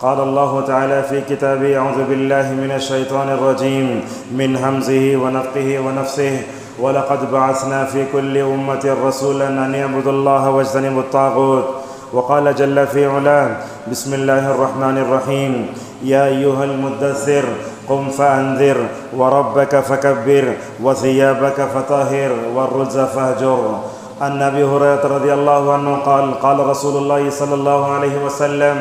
قال الله تعالى في كتابه: أعوذ بالله من الشيطان الرجيم من همزه ونفخه ونفثه ولقد بعثنا في كل أمة رسولا أن يعبدوا الله واجتنبوا الطاغوت. وقال جل في علاه: بسم الله الرحمن الرحيم يا أيها المدثر قم فأنذر وربك فكبر وثيابك فطهر والرجز فاهجر. عن أبي هريرة رضي الله عنه قال: قال رسول الله صلى الله عليه وسلم: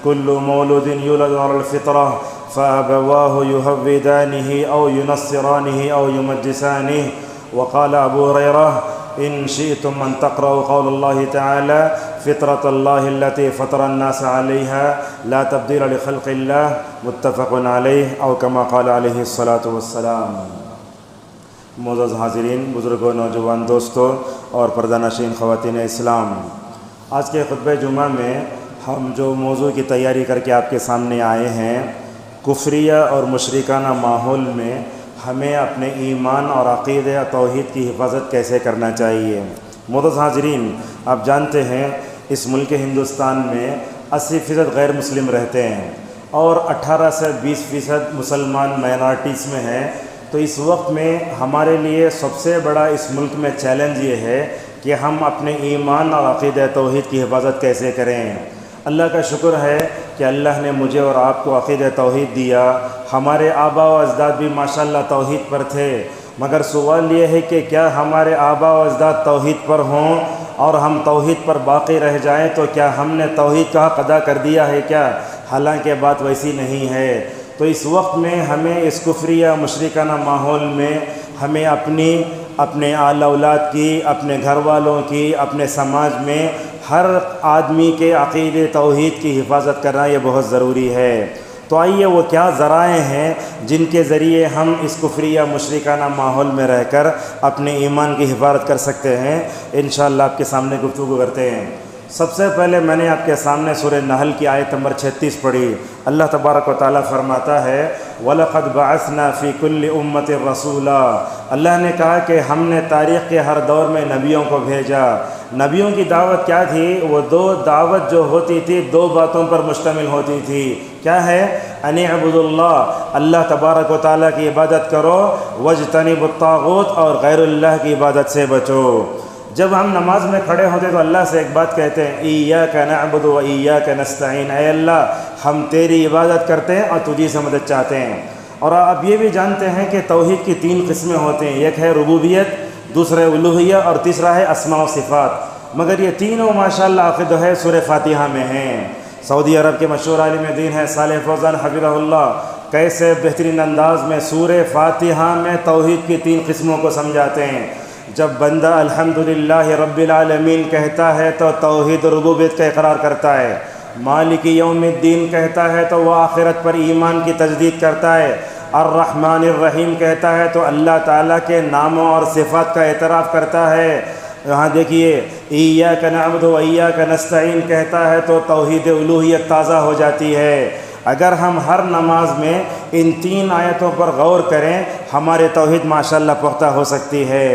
كل مولود يولد على الفطرة فأبواه يهودانه أو ينصرانه أو يمجسانه. وقال أبو هريرة: إن شئتم أن تقرأوا قول الله تعالى: فطرة الله التي فطر الناس عليها لا تبديل لخلق الله. متفق علیہ او کما قال علیہ الصلاۃ والسلام. معزز حاضرین، بزرگوں، نوجوان دوستوں اور پردہ نشین خواتین اسلام، آج کے خطبہ جمعہ میں ہم جو موضوع کی تیاری کر کے آپ کے سامنے آئے ہیں، کفریہ اور مشرکانہ ماحول میں ہمیں اپنے ایمان اور عقیدہ توحید کی حفاظت کیسے کرنا چاہیے. معزز حاضرین، آپ جانتے ہیں اس ملک ہندوستان میں 80% غیر مسلم رہتے ہیں اور 18 سے 20% مسلمان مائنارٹیز میں ہیں. تو اس وقت میں ہمارے لیے سب سے بڑا اس ملک میں چیلنج یہ ہے کہ ہم اپنے ایمان اور عقیدہ توحید کی حفاظت کیسے کریں. اللہ کا شکر ہے کہ اللہ نے مجھے اور آپ کو عقیدہ توحید دیا. ہمارے آبا و اجداد بھی ماشاءاللہ توحید پر تھے، مگر سوال یہ ہے کہ کیا ہمارے آبا و اجداد توحید پر ہوں اور ہم توحید پر باقی رہ جائیں تو کیا ہم نے توحید کا حق ادا کر دیا ہے کیا؟ حالانکہ بات ویسی نہیں ہے. تو اس وقت میں ہمیں اس کفریہ مشرکانہ ماحول میں ہمیں اپنے آل اولاد کی، اپنے گھر والوں کی، اپنے سماج میں ہر آدمی کے عقیدے توحید کی حفاظت کرنا یہ بہت ضروری ہے. تو آئیے وہ کیا ذرائع ہیں جن کے ذریعے ہم اس کفریہ مشرکانہ ماحول میں رہ کر اپنے ایمان کی حفاظت کر سکتے ہیں، انشاءاللہ آپ کے سامنے گفتگو کرتے ہیں. سب سے پہلے میں نے آپ کے سامنے سورہ نحل کی آیت نمبر 36 پڑھی. اللہ تبارک و تعالیٰ فرماتا ہے: وَلَقَدْ بَعَثْنَا فِي كُلِّ أُمَّةٍ رَسُولًا. اللہ نے کہا کہ ہم نے تاریخ کے ہر دور میں نبیوں کو بھیجا. نبیوں کی دعوت کیا تھی؟ وہ دعوت جو ہوتی تھی 2 باتوں پر مشتمل ہوتی تھی. کیا ہے؟ ان اعبدوا اللہ، اللہ تبارک و تعالیٰ کی عبادت کرو، واجتنبوا الطاغوت، اور غیر اللہ کی عبادت سے بچو. جب ہم نماز میں کھڑے ہوتے تو اللہ سے ایک بات کہتے ہیں: ایاک نعبد و ایاک نستعین. اے اللہ، ہم تیری عبادت کرتے ہیں اور تجھی سے مدد چاہتے ہیں. اور آپ یہ بھی جانتے ہیں کہ توحید کی 3 قسمیں ہوتے ہیں. ایک ہے ربوبیت، دوسرا ہے الوہیہ، اور تیسرا ہے اسماء و صفات. مگر یہ تینوں ماشاءاللہ عقیدہ ہے سورہ فاتحہ میں ہیں. سعودی عرب کے مشہور عالم دین ہیں صالح فوزان حفظہ اللہ، کیسے بہترین انداز میں سورہ فاتحہ میں توحید کی 3 قسموں کو سمجھاتے ہیں. جب بندہ الحمدللہ رب العالمین کہتا ہے تو توحید ربوبیت کا اقرار کرتا ہے. مالک یوم الدین کہتا ہے تو وہ آخرت پر ایمان کی تجدید کرتا ہے. الرحمن الرحیم کہتا ہے تو اللہ تعالیٰ کے ناموں اور صفات کا اعتراف کرتا ہے. یہاں دیکھیے، ایاک نعبد و ایاک نستعین کہتا ہے تو توحید الوہیت تازہ ہو جاتی ہے. اگر ہم ہر نماز میں ان 3 آیتوں پر غور کریں، ہمارے توحید ماشاءاللہ پختہ ہو سکتی ہے.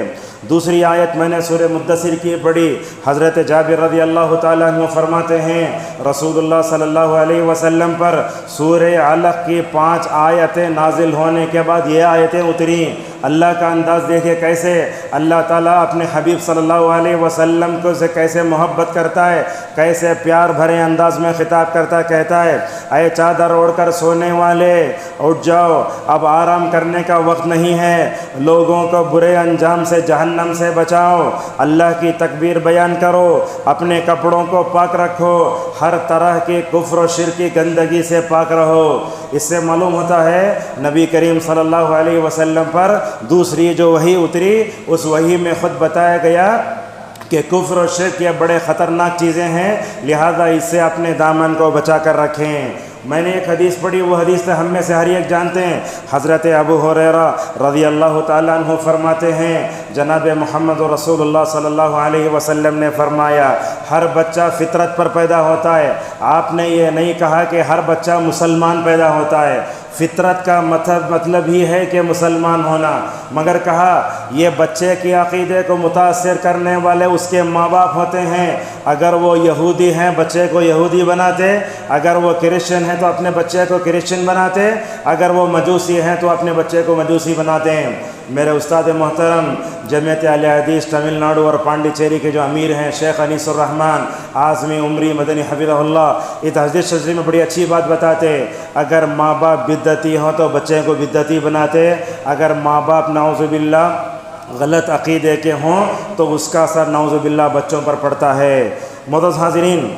دوسری آیت میں نے سورہ مدثر کی پڑھی. حضرت جابر رضی اللہ تعالیٰ عنہ فرماتے ہیں رسول اللہ صلی اللہ علیہ وسلم پر سورہ علق کی 5 آیتیں نازل ہونے کے بعد یہ آیتیں اتریں. اللہ کا انداز دیکھیں کیسے اللہ تعالیٰ اپنے حبیب صلی اللہ علیہ وسلم کو سے کیسے محبت کرتا ہے، کیسے پیار بھرے انداز میں خطاب کرتا، کہتا ہے: اے چادر اوڑھ کر سونے والے، اٹھ جاؤ، اب آرام کرنے کا وقت نہیں ہے. لوگوں کو برے انجام سے، جہنم سے بچاؤ. اللہ کی تکبیر بیان کرو، اپنے کپڑوں کو پاک رکھو، ہر طرح کی کفر و شرک کی گندگی سے پاک رہو. اس سے معلوم ہوتا ہے نبی کریم صلی اللہ علیہ وسلم پر دوسری جو وحی اتری، اس وحی میں خود بتایا گیا کہ کفر و شرک یہ بڑے خطرناک چیزیں ہیں، لہذا اس سے اپنے دامن کو بچا کر رکھیں. میں نے ایک حدیث پڑھی، وہ حدیث تو ہم میں سے ہر ایک جانتے ہیں. حضرت ابو ہریرہ رضی اللہ تعالیٰ عنہ فرماتے ہیں جناب محمد رسول اللہ صلی اللہ علیہ وسلم نے فرمایا: ہر بچہ فطرت پر پیدا ہوتا ہے. آپ نے یہ نہیں کہا کہ ہر بچہ مسلمان پیدا ہوتا ہے. فطرت کا مطلب ہی ہے کہ مسلمان ہونا، مگر کہا یہ بچے کے عقیدے کو متاثر کرنے والے اس کے ماں باپ ہوتے ہیں. اگر وہ یہودی ہیں بچے کو یہودی بناتے، اگر وہ کرسچن ہیں تو اپنے بچے کو کرسچن بناتے، اگر وہ مجوسی ہیں تو اپنے بچے کو مجوسی بناتے ہیں۔ میرے استاد محترم جمعیت اہل حدیث تمل ناڈو اور پانڈیچیری کے جو امیر ہیں شیخ انیس الرحمن اعظمی عمری مدنی حفظہ اللہ، اس حدیث شریف میں بڑی اچھی بات بتاتے، اگر ماں باپ بدعتی ہوں تو بچے کو بدعتی بناتے، اگر ماں باپ نعوذ باللہ غلط عقیدے کے ہوں تو اس کا اثر نعوذ باللہ بچوں پر پڑتا ہے۔ معزز حاضرین،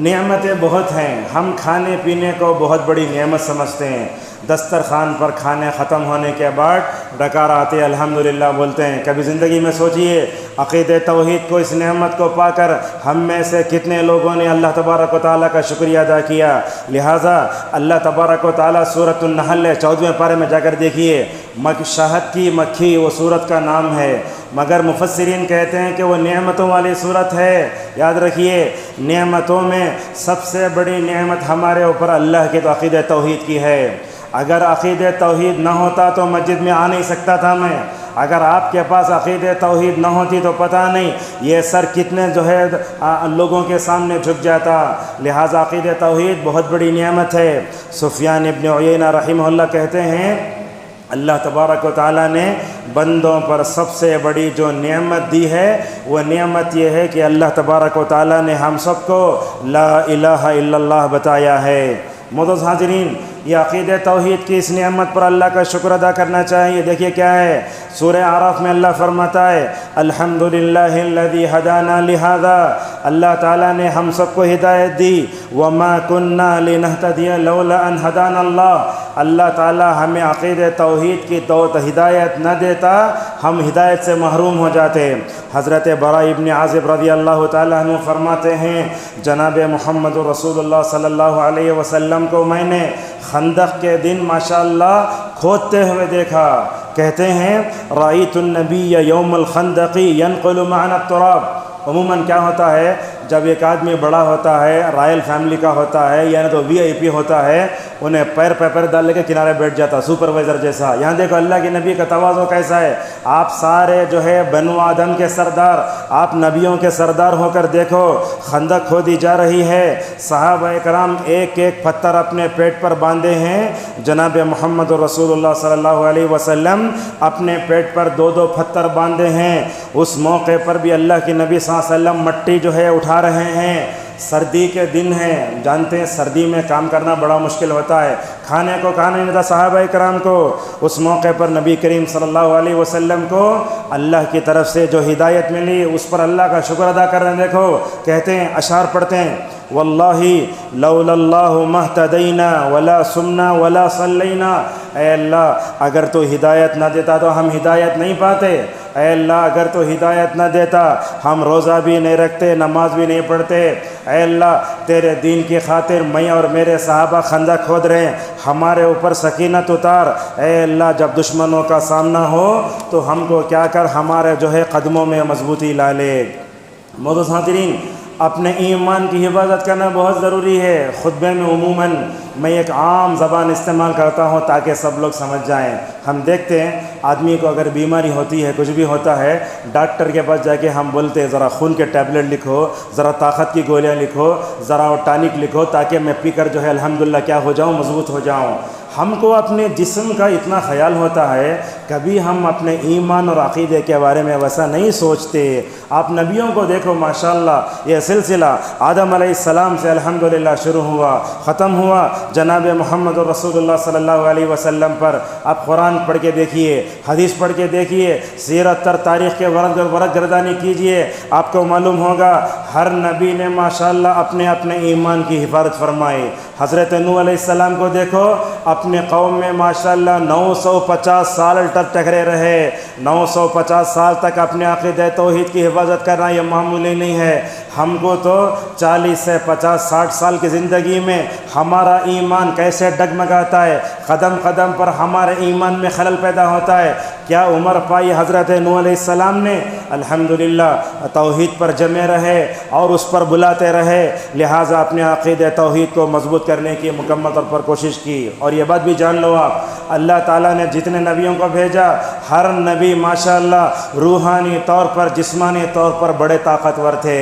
نعمتیں بہت ہیں، ہم کھانے پینے کو بہت بڑی نعمت سمجھتے ہیں۔ دسترخوان پر کھانے ختم ہونے کے بعد ڈکار آتے الحمدللہ بولتے ہیں۔ کبھی زندگی میں سوچئے عقید توحید کو، اس نعمت کو پا کر ہم میں سے کتنے لوگوں نے اللہ تبارک و تعالیٰ کا شکریہ ادا کیا۔ لہٰذا اللہ تبارک و تعالیٰ سورۃ النحل 14ویں پارے میں جا کر دیکھیے، شہد کی مکھی وہ سورت کا نام ہے، مگر مفسرین کہتے ہیں کہ وہ نعمتوں والی صورت ہے۔ یاد رکھیے، نعمتوں میں سب سے بڑی نعمت ہمارے اوپر اللہ کے تو عقید توحید کی ہے۔ اگر عقید توحید نہ ہوتا تو مسجد میں آ نہیں سکتا تھا میں، اگر آپ کے پاس عقید توحید نہ ہوتی تو پتہ نہیں یہ سر کتنے جو ہے لوگوں کے سامنے جھک جاتا۔ لہٰذا عقید توحید بہت بڑی نعمت ہے۔ سفیان ابن عیینہ رحمہ اللہ کہتے ہیں اللہ تبارک و تعالیٰ نے بندوں پر سب سے بڑی جو نعمت دی ہے وہ نعمت یہ ہے کہ اللہ تبارک و تعالیٰ نے ہم سب کو لا الہ الا اللہ بتایا ہے۔ معزز حاضرین، یہ عقید توحید کی اس نعمت پر اللہ کا شکر ادا کرنا چاہیے۔ دیکھیے کیا ہے، سورہ اعراف میں اللہ فرماتا ہے الحمدللہ الذی ہدانا لہذا، اللہ تعالیٰ نے ہم سب کو ہدایت دی، وما کننا لنہتدی لولا ان ہدانا اللہ، اللہ تعالیٰ ہمیں عقید توحید کی ہدایت نہ دیتا ہم ہدایت سے محروم ہو جاتے۔ حضرت براء ابن عازب رضی اللہ تعالیٰ عنہ فرماتے ہیں جناب محمد رسول اللہ صلی اللہ علیہ وسلم کو میں نے خندق کے دن ماشاءاللہ کھودتے ہوئے دیکھا۔ کہتے ہیں رأیت النبی یوم الخندق ینقل معنا التراب۔ عموماً کیا ہوتا ہے، جب ایک آدمی بڑا ہوتا ہے، رائل فیملی کا ہوتا ہے، یعنی تو وی آئی پی ہوتا ہے، انہیں پیر ڈال لے کے کنارے بیٹھ جاتا سپروائزر جیسا۔ یہاں دیکھو اللہ کے نبی کا تواضع کیسا ہے، آپ سارے جو ہے بنو آدم کے سردار، آپ نبیوں کے سردار ہو کر دیکھو، خندق کھودی جا رہی ہے، صحابہ کرام ایک ایک پتھر اپنے پیٹ پر باندھے ہیں، جناب محمد رسول اللہ صلی اللہ علیہ وسلم اپنے پیٹ پر دو دو پتھر باندھے ہیں۔ اس موقع پر بھی اللہ کے نبی صلی اللہ علیہ وسلم مٹی جو ہے اٹھا رہے ہیں۔ سردی کے دن ہیں، جانتے ہیں سردی میں کام کرنا بڑا مشکل ہوتا ہے، کھانے کو کھانا نہیں تھا صحابہ کرام کو۔ اس موقع پر نبی کریم صلی اللہ علیہ وسلم کو اللہ کی طرف سے جو ہدایت ملی اس پر اللہ کا شکر ادا کر رہے ہیں۔ دیکھو کہتے ہیں، اشعار پڑھتے ہیں واللہ لولا اللہ مہتدینا ولا سمنا ولا صلینا، اے اللہ اگر تو ہدایت نہ دیتا تو ہم ہدایت نہیں پاتے، اے اللہ اگر تو ہدایت نہ دیتا ہم روزہ بھی نہیں رکھتے، نماز بھی نہیں پڑھتے، اے اللہ تیرے دین کی خاطر میں اور میرے صحابہ خندق کھود رہے ہیں، ہمارے اوپر سکینت اتار، اے اللہ جب دشمنوں کا سامنا ہو تو ہم کو کیا کر ہمارے جو ہے قدموں میں مضبوطی لا لے۔ معزز حاضرین، اپنے ایمان کی حفاظت کرنا بہت ضروری ہے۔ خطبے میں عموماً میں ایک عام زبان استعمال کرتا ہوں تاکہ سب لوگ سمجھ جائیں۔ ہم دیکھتے ہیں آدمی کو اگر بیماری ہوتی ہے، کچھ بھی ہوتا ہے، ڈاکٹر کے پاس جا کے ہم بولتے ہیں ذرا خون کے ٹیبلٹ لکھو، ذرا طاقت کی گولیاں لکھو، ذرا وہ ٹانک لکھو تاکہ میں پی کر جو ہے الحمدللہ کیا ہو جاؤں، مضبوط ہو جاؤں۔ ہم کو اپنے جسم کا اتنا خیال ہوتا ہے، کبھی ہم اپنے ایمان اور عقیدے کے بارے میں ویسا نہیں سوچتے۔ آپ نبیوں کو دیکھو ماشاءاللہ، یہ سلسلہ آدم علیہ السلام سے الحمدللہ شروع ہوا، ختم ہوا جناب محمد رسول اللہ صلی اللہ علیہ وسلم پر۔ آپ قرآن پڑھ کے دیکھیے، حدیث پڑھ کے دیکھیے، سیرت تر تاریخ کے ورق گردانی کیجئے، آپ کو معلوم ہوگا ہر نبی نے ماشاءاللہ اپنے اپنے ایمان کی حفاظت فرمائی۔ حضرت نوح علیہ السلام کو دیکھو، اپنے قوم میں ماشاءاللہ 950 سال ٹکرے رہے، 950 سال تک اپنے عقیدہ توحید کی حفاظت کرنا یہ معمولی نہیں ہے۔ ہم کو تو 40 سے 50 60 سال کی زندگی میں ہمارا ایمان کیسے ڈگمگاتا ہے، قدم قدم پر ہمارے ایمان میں خلل پیدا ہوتا ہے۔ کیا عمر پائی حضرت نوح علیہ السلام نے، الحمدللہ توحید پر جمے رہے اور اس پر بلاتے رہے، لہٰذا اپنے عقیدہ توحید کو مضبوط کرنے کی مکمل طور پر کوشش کی۔ اور یہ بات بھی جان لو آپ، اللہ تعالیٰ نے جتنے نبیوں کو بھیجا ہر نبی ماشاءاللہ روحانی طور پر، جسمانی طور پر بڑے طاقتور تھے۔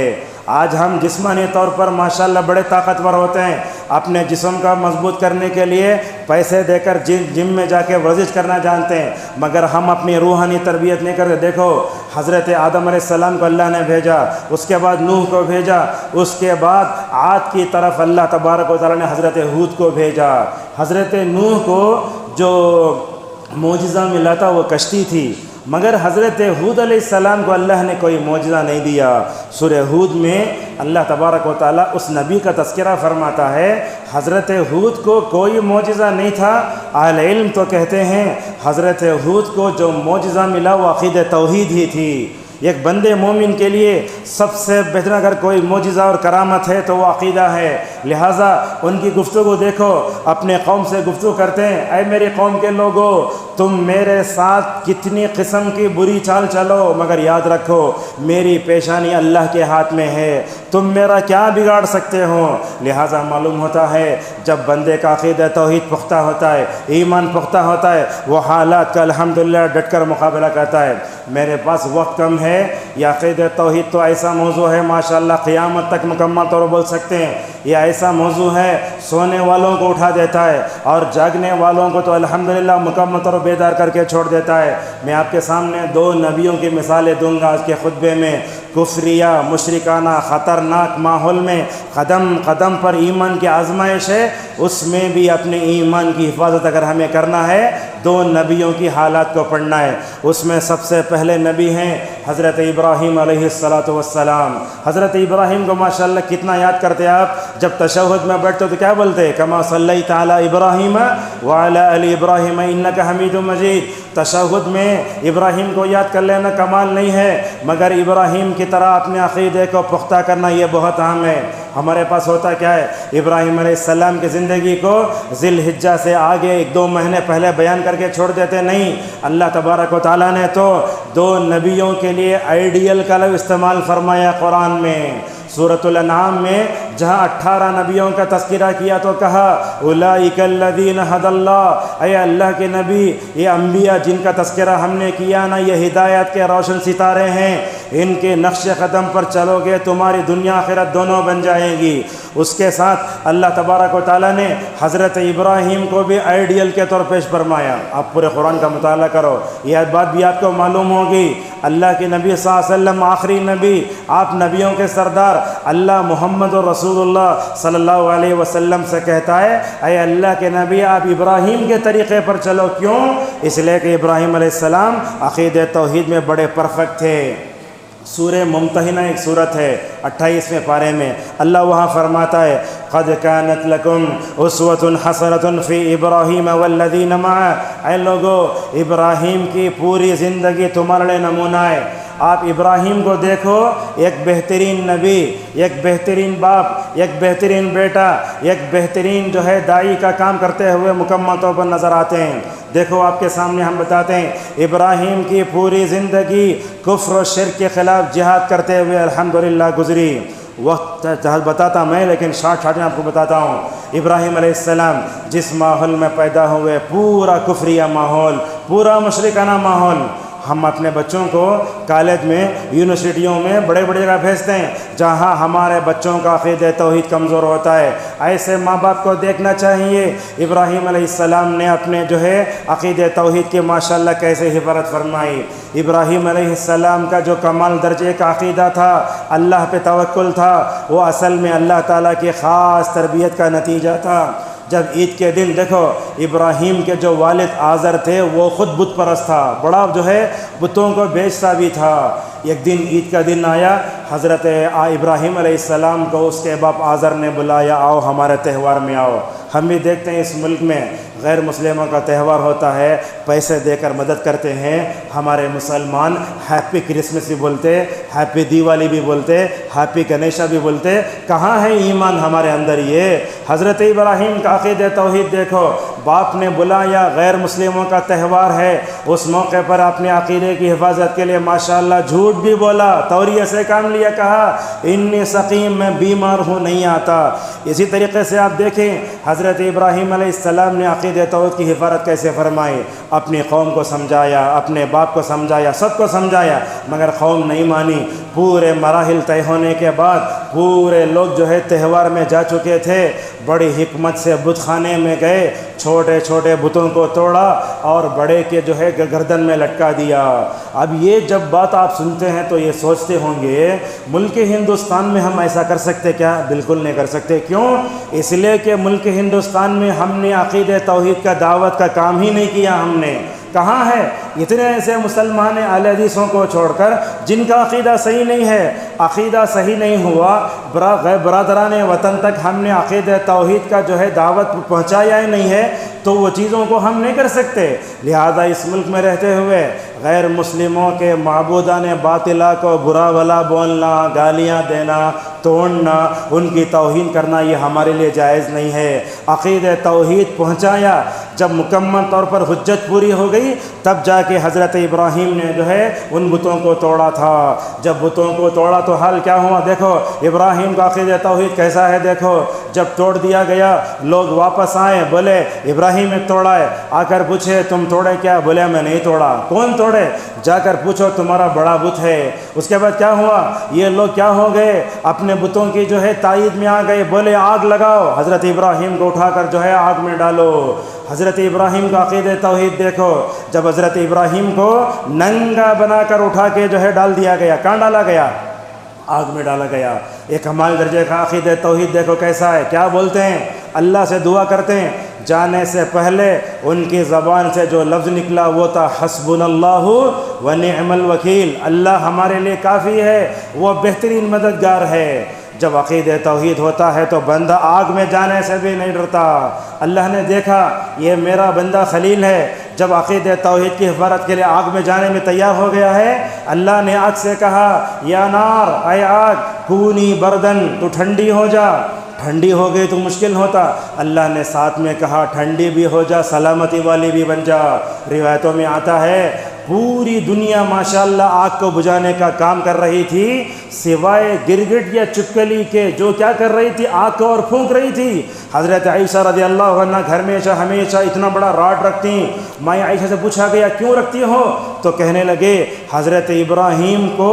آج ہم جسمانی طور پر ماشاءاللہ بڑے طاقتور ہوتے ہیں، اپنے جسم کا مضبوط کرنے کے لیے پیسے دے کر جم میں جا کے ورزش کرنا جانتے ہیں، مگر ہم اپنی روحانی تربیت نہیں کرتے۔ دیکھو حضرت آدم علیہ السلام کو اللہ نے بھیجا، اس کے بعد نوح کو بھیجا، اس کے بعد عاد کی طرف اللہ تبارک و تعالیٰ نے حضرت ہود کو بھیجا۔ حضرت نوح کو جو معجزہ ملا تھا وہ کشتی تھی، مگر حضرت ہود علیہ السلام کو اللہ نے کوئی معجزہ نہیں دیا۔ سورہ ہود میں اللہ تبارک و تعالیٰ اس نبی کا تذکرہ فرماتا ہے، حضرت ہود کو کوئی معجزہ نہیں تھا۔ اہل علم تو کہتے ہیں حضرت ہود کو جو معجزہ ملا وہ عقیدہ توحید ہی تھی۔ ایک بندے مومن کے لیے سب سے بہتر اگر کوئی معجزہ اور کرامت ہے تو وہ عقیدہ ہے۔ لہٰذا ان کی گفتگو دیکھو، اپنے قوم سے گفتگو کرتے ہیں، اے میری قوم کے لوگوں، تم میرے ساتھ کتنی قسم کی بری چال چلو، مگر یاد رکھو میری پیشانی اللہ کے ہاتھ میں ہے، تم میرا کیا بگاڑ سکتے ہو۔ لہٰذا معلوم ہوتا ہے جب بندے کا عقیدہ توحید پختہ ہوتا ہے، ایمان پختہ ہوتا ہے، وہ حالات کا الحمدللہ ڈٹ کر مقابلہ کرتا ہے۔ میرے پاس وقت کم ہے، یہ عقیدہ توحید تو ایسا موضوع ہے ماشاءاللہ قیامت تک مکمل طور پر بول سکتے ہیں۔ یہ ایسا موضوع ہے سونے والوں کو اٹھا دیتا ہے اور جاگنے والوں کو تو الحمدللہ مکمل طور پر بیدار کر کے چھوڑ دیتا ہے۔ میں آپ کے سامنے دو نبیوں کی مثالیں دوں گا آج کے خطبے میں۔ کفریہ مشرکانہ خطرناک ماحول میں قدم قدم پر ایمان کی آزمائش ہے، اس میں بھی اپنے ایمان کی حفاظت اگر ہمیں کرنا ہے دو نبیوں کی حالات کو پڑھنا ہے۔ اس میں سب سے پہلے نبی ہیں حضرت ابراہیم علیہ السلام۔ حضرت ابراہیم کو ماشاءاللہ کتنا یاد کرتے آپ، جب تشہد میں بیٹھتے تو کیا بولتے؟ کما صلیت علی ابراہیم وعلی آل ابراہیم انک حمید مجید۔ تشہد میں ابراہیم کو یاد کر لینا کمال نہیں ہے، مگر ابراہیم کی طرح اپنے عقیدے کو پختہ کرنا یہ بہت اہم ہے۔ ہمارے پاس ہوتا کیا ہے، ابراہیم علیہ السلام کی زندگی کو ذی الحجہ سے آگے ایک دو مہینے پہلے بیان کر کے چھوڑ دیتے نہیں۔ اللہ تبارک و تعالیٰ نے تو دو نبیوں کے لیے آئیڈیل کا لفظ استعمال فرمایا قرآن میں۔ سورۃ الانعام میں جہاں 18 نبیوں کا تذکرہ کیا تو کہا اولئک الذین ھدی اللہ، اے اللہ کے نبی یہ انبیاء جن کا تذکرہ ہم نے کیا نا یہ ہدایت کے روشن ستارے ہیں، ان کے نقش قدم پر چلو گے تمہاری دنیا آخرت دونوں بن جائیں گی۔ اس کے ساتھ اللہ تبارک و تعالیٰ نے حضرت ابراہیم کو بھی آئیڈیل کے طور پیش فرمایا۔ آپ پورے قرآن کا مطالعہ کرو، یہ بات بھی آپ کو معلوم ہوگی۔ اللہ کے نبی صلی اللہ علیہ وسلم آخری نبی، آپ نبیوں کے سردار، اللہ محمد رسول اللہ صلی اللہ علیہ وسلم سے کہتا ہے اے اللہ کے نبی آپ ابراہیم کے طریقے پر چلو۔ کیوں؟ اس لیے کہ ابراہیم علیہ السلام عقیدہ توحید میں بڑے پرفیکٹ تھے۔ سورہ ممتحنہ ایک سورت ہے 28ویں پارے میں اللہ وہاں فرماتا ہے قد كانت لكم اسوة حسنة في ابراہیم والذین معه، اے لوگو ابراہیم کی پوری زندگی تمہارے لیے نمونہ ہے۔ آپ ابراہیم کو دیکھو، ایک بہترین نبی، ایک بہترین باپ، ایک بہترین بیٹا، ایک بہترین جو ہے داعی کا کام کرتے ہوئے مکمل طور پر نظر آتے ہیں۔ دیکھو آپ کے سامنے ہم بتاتے ہیں ابراہیم کی پوری زندگی کفر و شرک کے خلاف جہاد کرتے ہوئے الحمدللہ گزری۔ وقت بتاتا میں لیکن شارٹ میں آپ کو بتاتا ہوں۔ ابراہیم علیہ السلام جس ماحول میں پیدا ہوئے پورا کفریہ ماحول، پورا مشرکانہ ماحول۔ ہم اپنے بچوں کو کالج میں یونیورسٹیوں میں بڑے بڑے جگہ بھیجتے ہیں جہاں ہمارے بچوں کا عقیدہ توحید کمزور ہوتا ہے۔ ایسے ماں باپ کو دیکھنا چاہیے ابراہیم علیہ السلام نے اپنے جو ہے عقیدہ توحید کے ماشاءاللہ کیسے حفاظت فرمائی۔ ابراہیم علیہ السلام کا جو کمال درجے کا عقیدہ تھا، اللہ پہ توکل تھا، وہ اصل میں اللہ تعالیٰ کی خاص تربیت کا نتیجہ تھا۔ جب عید کے دن دیکھو ابراہیم کے جو والد آزر تھے وہ خود بت پرست تھا، بڑا جو ہے بتوں کو بیچتا بھی تھا۔ ایک دن عید کا دن آیا، حضرت ابراہیم علیہ السلام کو اس کے باپ آزر نے بلایا، آؤ ہمارے تہوار میں آؤ۔ ہم بھی دیکھتے ہیں اس ملک میں غیر مسلموں کا تہوار ہوتا ہے، پیسے دے کر مدد کرتے ہیں۔ ہمارے مسلمان ہیپی کرسمس بھی بولتے، ہیپی دیوالی بھی بولتے، ہیپی گنیشا بھی بولتے۔ کہاں ہے ایمان ہمارے اندر؟ یہ حضرت ابراہیم کا عقیدہ توحید دیکھو، باپ نے بلایا، غیر مسلموں کا تہوار ہے، اس موقع پر اپنے عقیدے کی حفاظت کے لیے ماشاءاللہ جھوٹ بھی بولا، توریہ سے کام لیا، کہا انی سقیم، میں بیمار ہوں، نہیں آتا۔ اسی طریقے سے آپ دیکھیں حضرت ابراہیم علیہ السلام نے عقیدہ توحید کی حفاظت کیسے فرمائی، اپنی قوم کو سمجھایا، اپنے باپ کو سمجھایا، سب کو سمجھایا، مگر قوم نہیں مانی۔ پورے مراحل طے ہونے کے بعد پورے لوگ جو ہے تہوار میں جا چکے تھے، بڑی حکمت سے بت خانے میں گئے، چھوٹے چھوٹے بتوں کو توڑا اور بڑے کے جو ہے گردن میں لٹکا دیا۔ اب یہ جب بات آپ سنتے ہیں تو یہ سوچتے ہوں گے ملک ہندوستان میں ہم ایسا کر سکتے کیا؟ بالکل نہیں کر سکتے۔ کیوں؟ اس لیے کہ ملک ہندوستان میں ہم نے عقیدہ توحید کا دعوت کا کام ہی نہیں کیا۔ ہم نے کہاں ہے اتنے ایسے مسلمان اہل حدیثوں کو چھوڑ کر جن کا عقیدہ صحیح نہیں ہے، عقیدہ صحیح نہیں ہوا، برادران وطن تک ہم نے عقیدہ توحید کا جو ہے دعوت پہنچایا ہی نہیں ہے، تو وہ چیزوں کو ہم نہیں کر سکتے۔ لہذا اس ملک میں رہتے ہوئے غیر مسلموں کے معبودان باطلہ کو برا بھلا بولنا، گالیاں دینا، توڑنا، ان کی توہین کرنا، یہ ہمارے لیے جائز نہیں ہے۔ عقیدہ توحید پہنچایا، جب مکمل طور پر حجت پوری ہو گئی تب جا کے حضرت ابراہیم نے جو ہے ان بتوں کو توڑا تھا۔ جب بتوں کو توڑا تو حال کیا ہوا؟ دیکھو ابراہیم کا عقیدہ توحید کیسا ہے، دیکھو جب توڑ دیا گیا لوگ واپس آئے، بولے ابراہیم نے توڑا ہے، آ کر پوچھے تم توڑے کیا؟ بولے میں نہیں توڑا۔ کون توڑے؟ جا کر پوچھو تمہارا بڑا بت ہے۔ اس کے بعد کیا ہوا؟ یہ لوگ کیا ہو گئے؟ اپنے بتوں کی جو ہے تائید میں آ گئے، بولے آگ لگاؤ، حضرت ابراہیم کو اٹھا کر جو ہے آگ میں ڈالو۔ حضرت ابراہیم کا عقیدہ توحید دیکھو، جب حضرت ابراہیم کو ننگا بنا کر اٹھا کے جو ہے ڈال دیا گیا، کہاں ڈالا گیا؟ آگ میں ڈالا گیا۔ ایک کمال درجے کا عقیدہ توحید دیکھو کیسا ہے، کیا بولتے ہیں؟ اللہ سے دعا کرتے ہیں، جانے سے پہلے ان کی زبان سے جو لفظ نکلا وہ تھا حسبنا اللہ و نعم الوکیل، اللہ ہمارے لیے کافی ہے، وہ بہترین مددگار ہے۔ جب عقیدہ توحید ہوتا ہے تو بندہ آگ میں جانے سے بھی نہیں ڈرتا۔ اللہ نے دیکھا یہ میرا بندہ خلیل ہے، جب عقیدہ توحید کی حفاظت کے لیے آگ میں جانے میں تیار ہو گیا ہے، اللہ نے آگ سے کہا یا نار، اے آگ کونی بردن، تو ٹھنڈی ہو جا۔ ٹھنڈی ہو گئی تو مشکل ہوتا، اللہ نے ساتھ میں کہا ٹھنڈی بھی ہو جا، سلامتی والی بھی بن جا۔ روایتوں میں آتا ہے پوری دنیا ماشاءاللہ آگ کو بجھانے کا کام کر رہی تھی، سوائے گرگٹ یا چپکلی کے، جو کیا کر رہی تھی؟ آگ کو اور پھونک رہی تھی۔ حضرت عائشہ رضی اللہ عنہ گھر میں ہمیشہ اتنا بڑا راڈ رکھتی۔ میں عائشہ سے پوچھا گیا کیوں رکھتی ہو؟ تو کہنے لگے حضرت ابراہیم کو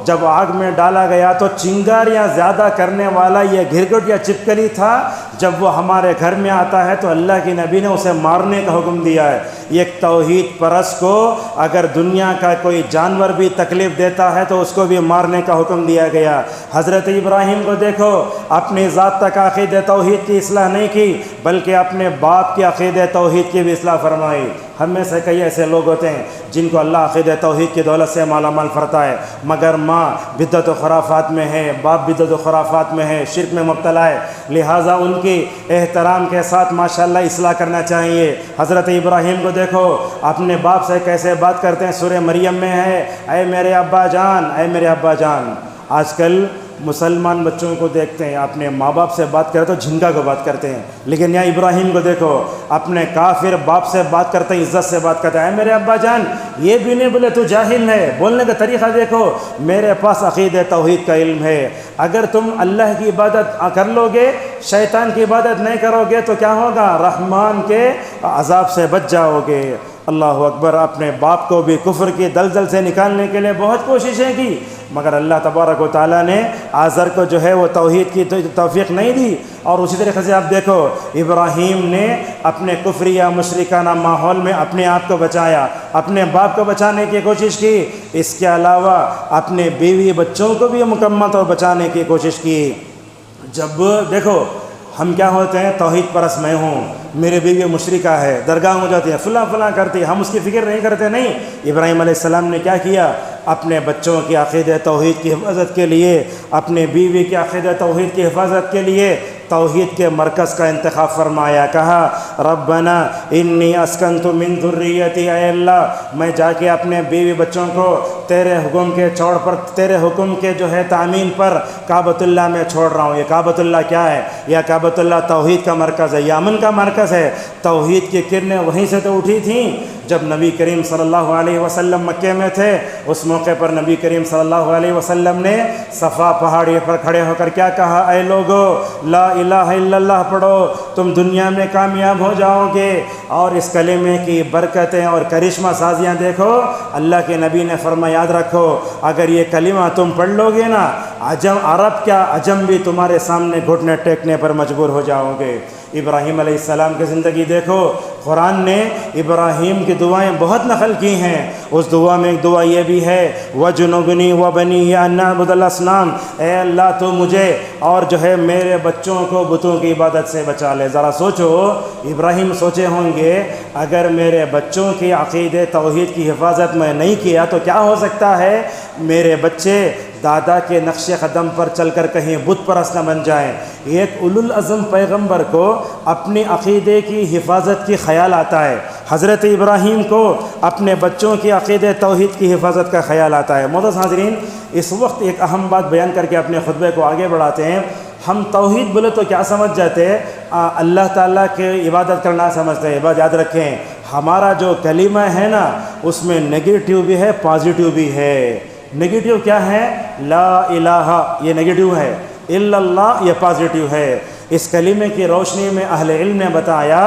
جب آگ میں ڈالا گیا تو چنگاریاں زیادہ کرنے والا یہ گرگٹ یا چپکلی تھا، جب وہ ہمارے گھر میں آتا ہے تو اللہ کے نبی نے اسے مارنے کا حکم دیا ہے۔ ایک توحید پرست کو اگر دنیا کا کوئی جانور بھی تکلیف دیتا ہے تو اس کو بھی مارنے کا حکم دیا گیا۔ حضرت ابراہیم کو دیکھو، اپنی ذات تک عقیدہ توحید کی اصلاح نہیں کی بلکہ اپنے باپ کی عقیدہ توحید کی بھی اصلاح فرمائی۔ ہم میں سے کئی ایسے لوگ ہوتے ہیں جن کو اللہ عقیدہ توحید کی دولت سے مالا مال فرتا ہے، مگر ماں بدعت و خرافات میں ہے، باپ بدعت و خرافات میں ہے، شرک میں مبتلا ہے، لہٰذا ان کی احترام کے ساتھ ماشاءاللہ اصلاح کرنا چاہیے۔ حضرت ابراہیم کو دیکھو اپنے باپ سے کیسے بات کرتے ہیں، سورہ مریم میں ہے اے میرے ابا جان، اے میرے ابا جان۔ آج کل مسلمان بچوں کو دیکھتے ہیں اپنے ماں باپ سے بات کرتے تو جھنگا کو بات کرتے ہیں، لیکن یہاں ابراہیم کو دیکھو اپنے کافر باپ سے بات کرتے ہیں، عزت سے بات کرتے ہیں، اے میرے ابا جان۔ یہ بھی نہیں بولے تو جاہل ہے، بولنے کا طریقہ دیکھو، میرے پاس عقیدہ توحید کا علم ہے۔ اگر تم اللہ کی عبادت کر لو گے، شیطان کی عبادت نہیں کرو گے تو کیا ہوگا؟ رحمان کے عذاب سے بچ جاؤ گے۔ اللہ اکبر۔ اپنے باپ کو بھی کفر کی دلدل سے نکالنے کے لیے بہت کوششیں کی، مگر اللہ تبارک و تعالیٰ نے آزر کو جو ہے وہ توحید کی توفیق نہیں دی۔ اور اسی طریقے سے آپ دیکھو ابراہیم نے اپنے کفری یا مشرکانہ ماحول میں اپنے آپ کو بچایا، اپنے باپ کو بچانے کی کوشش کی، اس کے علاوہ اپنے بیوی بچوں کو بھی مکمل طور بچانے کی کوشش کی۔ جب دیکھو ہم کیا ہوتے ہیں، توحید پرست میں ہوں، میرے بیوی مشرکہ ہے، درگاہ ہو جاتی ہے، فلاں فلاں کرتی ہے، ہم اس کی فکر نہیں کرتے۔ نہیں، ابراہیم علیہ السلام نے کیا کیا؟ اپنے بچوں کی عقیدہ توحید کی حفاظت کے لیے، اپنے بیوی کی عقیدہ توحید کی حفاظت کے لیے توحید کے مرکز کا انتخاب فرمایا۔ کہا ربنا انی اسکنت من ذریتی، اے اللہ میں جا کے اپنے بیوی بچوں کو تیرے حکم کے چھوڑ پر، تیرے حکم کے جو ہے تعمین پر کعبۃ اللہ میں چھوڑ رہا ہوں۔ یہ کعبۃ اللہ کیا ہے؟ یہ کعبۃ اللہ توحید کا مرکز ہے، یمن کا مرکز ہے۔ توحید کی کرنیں وہیں سے تو اٹھی تھیں جب نبی کریم صلی اللہ علیہ وسلم مکے میں تھے۔ اس موقع پر نبی کریم صلی اللہ علیہ وسلم نے صفا پہاڑی پر کھڑے ہو کر کیا کہا؟ اے لوگو، لا الہ الا اللہ پڑھو، تم دنیا میں کامیاب ہو جاؤ گے۔ اور اس کلمے کی برکتیں اور کرشمہ سازیاں دیکھو۔ اللہ کے نبی نے فرمایا یاد رکھو، اگر یہ کلمہ تم پڑھ لو گے نا، عرب کیا عجم بھی تمہارے سامنے گھٹنے ٹیکنے پر مجبور ہو جاؤ گے۔ ابراہیم علیہ السلام کی زندگی دیکھو، قرآن نے ابراہیم کی دعائیں بہت نقل کی ہیں۔ اس دعا میں ایک دعا یہ بھی ہے، وَجُنُبْنِي وَبَنِيَّ أَن نَّعْبُدَ الْأَصْنَامَ، اے اللہ تو مجھے اور جو ہے میرے بچوں کو بتوں کی عبادت سے بچا لے۔ ذرا سوچو، ابراہیم سوچے ہوں گے اگر میرے بچوں کی عقیدے توحید کی حفاظت میں نہیں کیا تو کیا ہو سکتا ہے؟ میرے بچے دادا کے نقش قدم پر چل کر کہیں بت پرست نہ بن جائیں۔ ایک اولو العزم پیغمبر کو اپنے عقیدے کی حفاظت کی خیال آتا ہے، حضرت ابراہیم کو اپنے بچوں کی عقیدے توحید کی حفاظت کا خیال آتا ہے۔ معزز حاضرین، اس وقت ایک اہم بات بیان کر کے اپنے خطبے کو آگے بڑھاتے ہیں۔ ہم توحید بولے تو کیا سمجھ جاتے ہیں؟ اللہ تعالیٰ کی عبادت کرنا سمجھتے ہیں۔ بات یاد رکھیں، ہمارا جو کلمہ ہے نا، اس میں نگیٹیو بھی ہے، پازیٹیو بھی ہے۔ نگیٹیو کیا ہے؟ لا الہ، یہ نگیٹیو ہے، الا اللہ یہ پازیٹیو ہے۔ اس کلمے کی روشنی میں اہل علم نے بتایا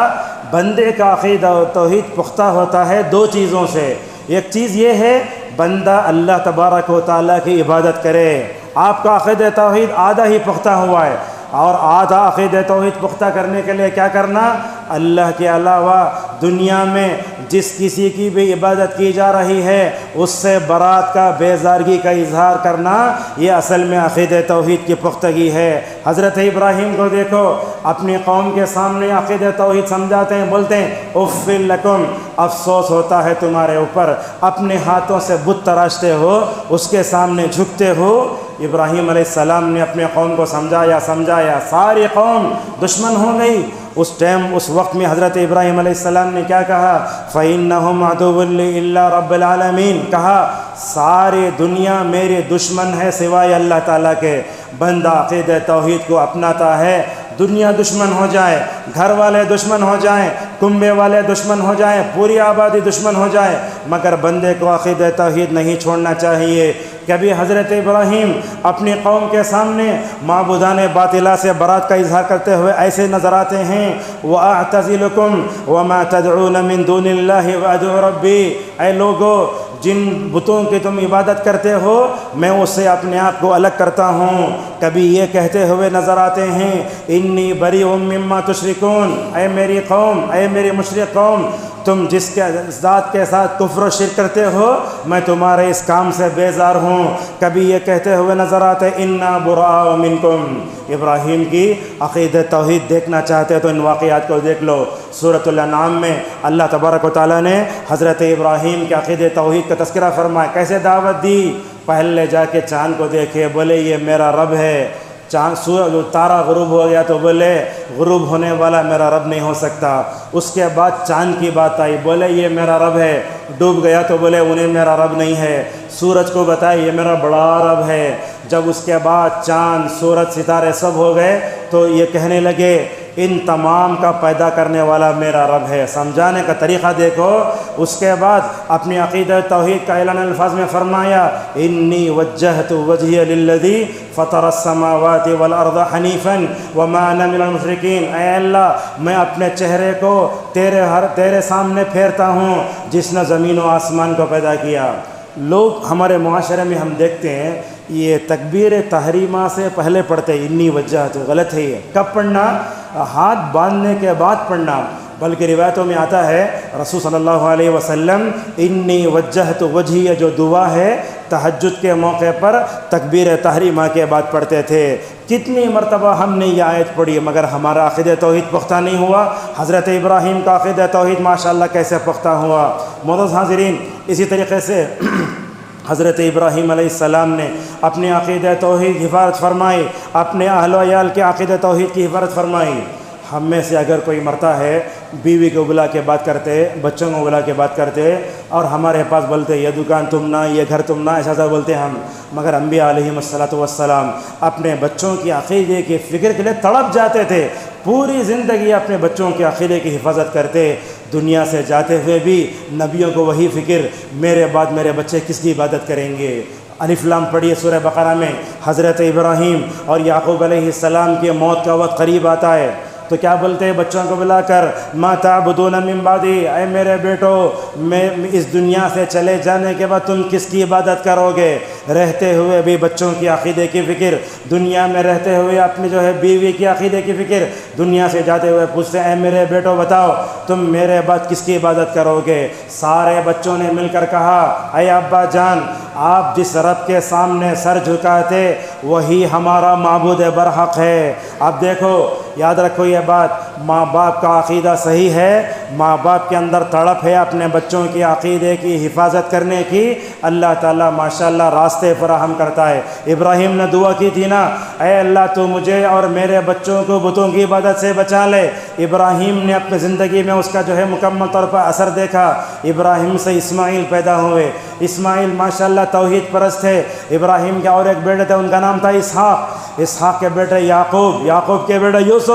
بندے کا عقیدہ و توحید پختہ ہوتا ہے دو چیزوں سے۔ ایک چیز یہ ہے بندہ اللہ تبارک و تعالیٰ کی عبادت کرے۔ آپ کا عقیدہ توحید آدھا ہی پختہ ہوا ہے، اور آدھا عقیدہ توحید پختہ کرنے کے لیے کیا کرنا؟ اللہ کے علاوہ دنیا میں جس کسی کی بھی عبادت کی جا رہی ہے اس سے برات کا، بیزارگی کا اظہار کرنا، یہ اصل میں عقیدہ توحید کی پختگی ہے۔ حضرت ابراہیم کو دیکھو، اپنی قوم کے سامنے عقیدہ توحید سمجھاتے ہیں، بولتے ہیں اف لکم، افسوس ہوتا ہے تمہارے اوپر، اپنے ہاتھوں سے بت تراشتے ہو، اس کے سامنے جھکتے ہو۔ ابراہیم علیہ السلام نے اپنے قوم کو سمجھایا، ساری قوم دشمن ہو گئی۔ اس ٹائم، اس وقت میں حضرت ابراہیم علیہ السلام نے کیا کہا؟ فَإِنَّهُمْ عَدُوٌّ لِّي إِلَّا رَبِّ الْعَالَمِينَ، کہا ساری دنیا میرے دشمن ہے سوائے اللہ تعالیٰ کے۔ بندہ عقیدہ توحید کو اپناتا ہے، دنیا دشمن ہو جائے، گھر والے دشمن ہو جائیں، کنبے والے دشمن ہو جائیں، پوری آبادی دشمن ہو جائے، مگر بندے کو عقیدہ توحید نہیں چھوڑنا چاہیے۔ کبھی حضرت ابراہیم اپنی قوم کے سامنے معبودان باطلہ سے برات کا اظہار کرتے ہوئے ایسے نظر آتے ہیں، وَأَعْتَزِلُكُمْ وَمَا تَدْعُونَ مِن دُونِ اللَّهِ وَأَدْعُو رَبِّي، اے لوگو جن بتوں کی تم عبادت کرتے ہو میں اس سے اپنے آپ کو الگ کرتا ہوں۔ کبھی یہ کہتے ہوئے نظر آتے ہیں، انی بریء مما تشرکون، اے میری قوم، اے میری مشرک قوم، تم جس کے ذات کے ساتھ کفر و شرک کرتے ہو میں تمہارے اس کام سے بیزار ہوں۔ کبھی یہ کہتے ہوئے نظر آتے انا براء منکم۔ ابراہیم کی عقیدہ توحید دیکھنا چاہتے تو ان واقعات کو دیکھ لو۔ سورۃ الانعام میں اللہ تبارک و تعالیٰ نے حضرت ابراہیم کے عقیدہ توحید کا تذکرہ فرمایا، کیسے دعوت دی؟ پہلے جا کے چاند کو دیکھے، بولے یہ میرا رب ہے۔ چاند تارا غروب ہو گیا تو بولے غروب ہونے والا میرا رب نہیں ہو سکتا۔ اس کے بعد چاند کی بات آئی، بولے یہ میرا رب ہے۔ ڈوب گیا تو بولے انہیں میرا رب نہیں ہے۔ سورج کو بتائے یہ میرا بڑا رب ہے۔ جب اس کے بعد چاند، سورج، ستارے سب ہو گئے تو یہ کہنے لگے ان تمام کا پیدا کرنے والا میرا رب ہے۔ سمجھانے کا طریقہ دیکھو۔ اس کے بعد اپنی عقیدہ توحید کا اعلان الفاظ میں فرمایا، انی وجہت وجہی للذی فطر السماوات والارض حنیفا وما انا من المشرکین، اے اللہ میں اپنے چہرے کو تیرے سامنے پھیرتا ہوں جس نے زمین و آسمان کو پیدا کیا۔ لوگ ہمارے معاشرے میں ہم دیکھتے ہیں یہ تکبیر تحریمہ سے پہلے پڑھتے ہیں انی وجہت، غلط ہے یہ۔ کب پڑھنا؟ ہاتھ باندھنے کے بعد پڑھنا۔ بلکہ روایتوں میں آتا ہے رسول صلی اللہ علیہ وسلم انی وجہت وجہی جو دعا ہے تہجد کے موقع پر تکبیر تحریمہ کے بعد پڑھتے تھے۔ کتنی مرتبہ ہم نے یہ آیت پڑھی مگر ہمارا عقیدہ توحید پختہ نہیں ہوا۔ حضرت ابراہیم کا عقیدہ توحید ماشاءاللہ کیسے پختہ ہوا۔ معزز حاضرین، اسی طریقے سے حضرت ابراہیم علیہ السلام نے اپنے عقیدہ توحید کی حفاظت فرمائی، اپنے اہل و عیال کے عقیدہ توحید کی حفاظت فرمائی۔ ہم میں سے اگر کوئی مرتا ہے بیوی کو بلا کے بات کرتے، بچوں کو بلا کے بات کرتے اور ہمارے پاس بولتے یہ دکان تم نہ، یہ گھر تم نہ، ایسا بولتے ہم، مگر انبیاء علیہم الصلاۃ والسلام اپنے بچوں کی عقیدے کی فکر کے لیے تڑپ جاتے تھے، پوری زندگی اپنے بچوں کے عقیدے کی حفاظت کرتے، دنیا سے جاتے ہوئے بھی نبیوں کو وہی فکر، میرے بعد میرے بچے کس کی عبادت کریں گے۔ الف لام پڑھیے سورہ بقرہ میں، حضرت ابراہیم اور یعقوب علیہ السلام کی موت کا وقت قریب آتا ہے تو کیا بولتے ہیں بچوں کو بلا کر، ما تعبدون من بعدی، اے میرے بیٹو میں اس دنیا سے چلے جانے کے بعد تم کس کی عبادت کرو گے؟ رہتے ہوئے بھی بچوں کی عقیدے کی فکر، دنیا میں رہتے ہوئے اپنی جو ہے بیوی کی عقیدے کی فکر، دنیا سے جاتے ہوئے پوچھتے ہیں اے میرے بیٹو بتاؤ تم میرے بعد کس کی عبادت کرو گے؟ سارے بچوں نے مل کر کہا اے ابا جان، آپ جس رب کے سامنے سر جھکاتے وہی ہمارا معبود برحق ہے۔ اب دیکھو یاد رکھو یہ بات، ماں باپ کا عقیدہ صحیح ہے، ماں باپ کے اندر تڑپ ہے اپنے بچوں کی عقیدے کی حفاظت کرنے کی، اللہ تعالیٰ ماشاءاللہ راستے فراہم کرتا ہے۔ ابراہیم نے دعا کی تھی نا، اے اللہ تو مجھے اور میرے بچوں کو بتوں کی عبادت سے بچا لے۔ ابراہیم نے اپنی زندگی میں اس کا جو ہے مکمل طور پر اثر دیکھا۔ ابراہیم سے اسماعیل پیدا ہوئے، اسماعیل ماشاءاللہ توحید پرست تھے۔ ابراہیم کے اور ایک بیٹے تھے، ان کا نام تھا اسحاق، اسحاق کے بیٹے یعقوب، یعقوب کے بیٹے یوسف۔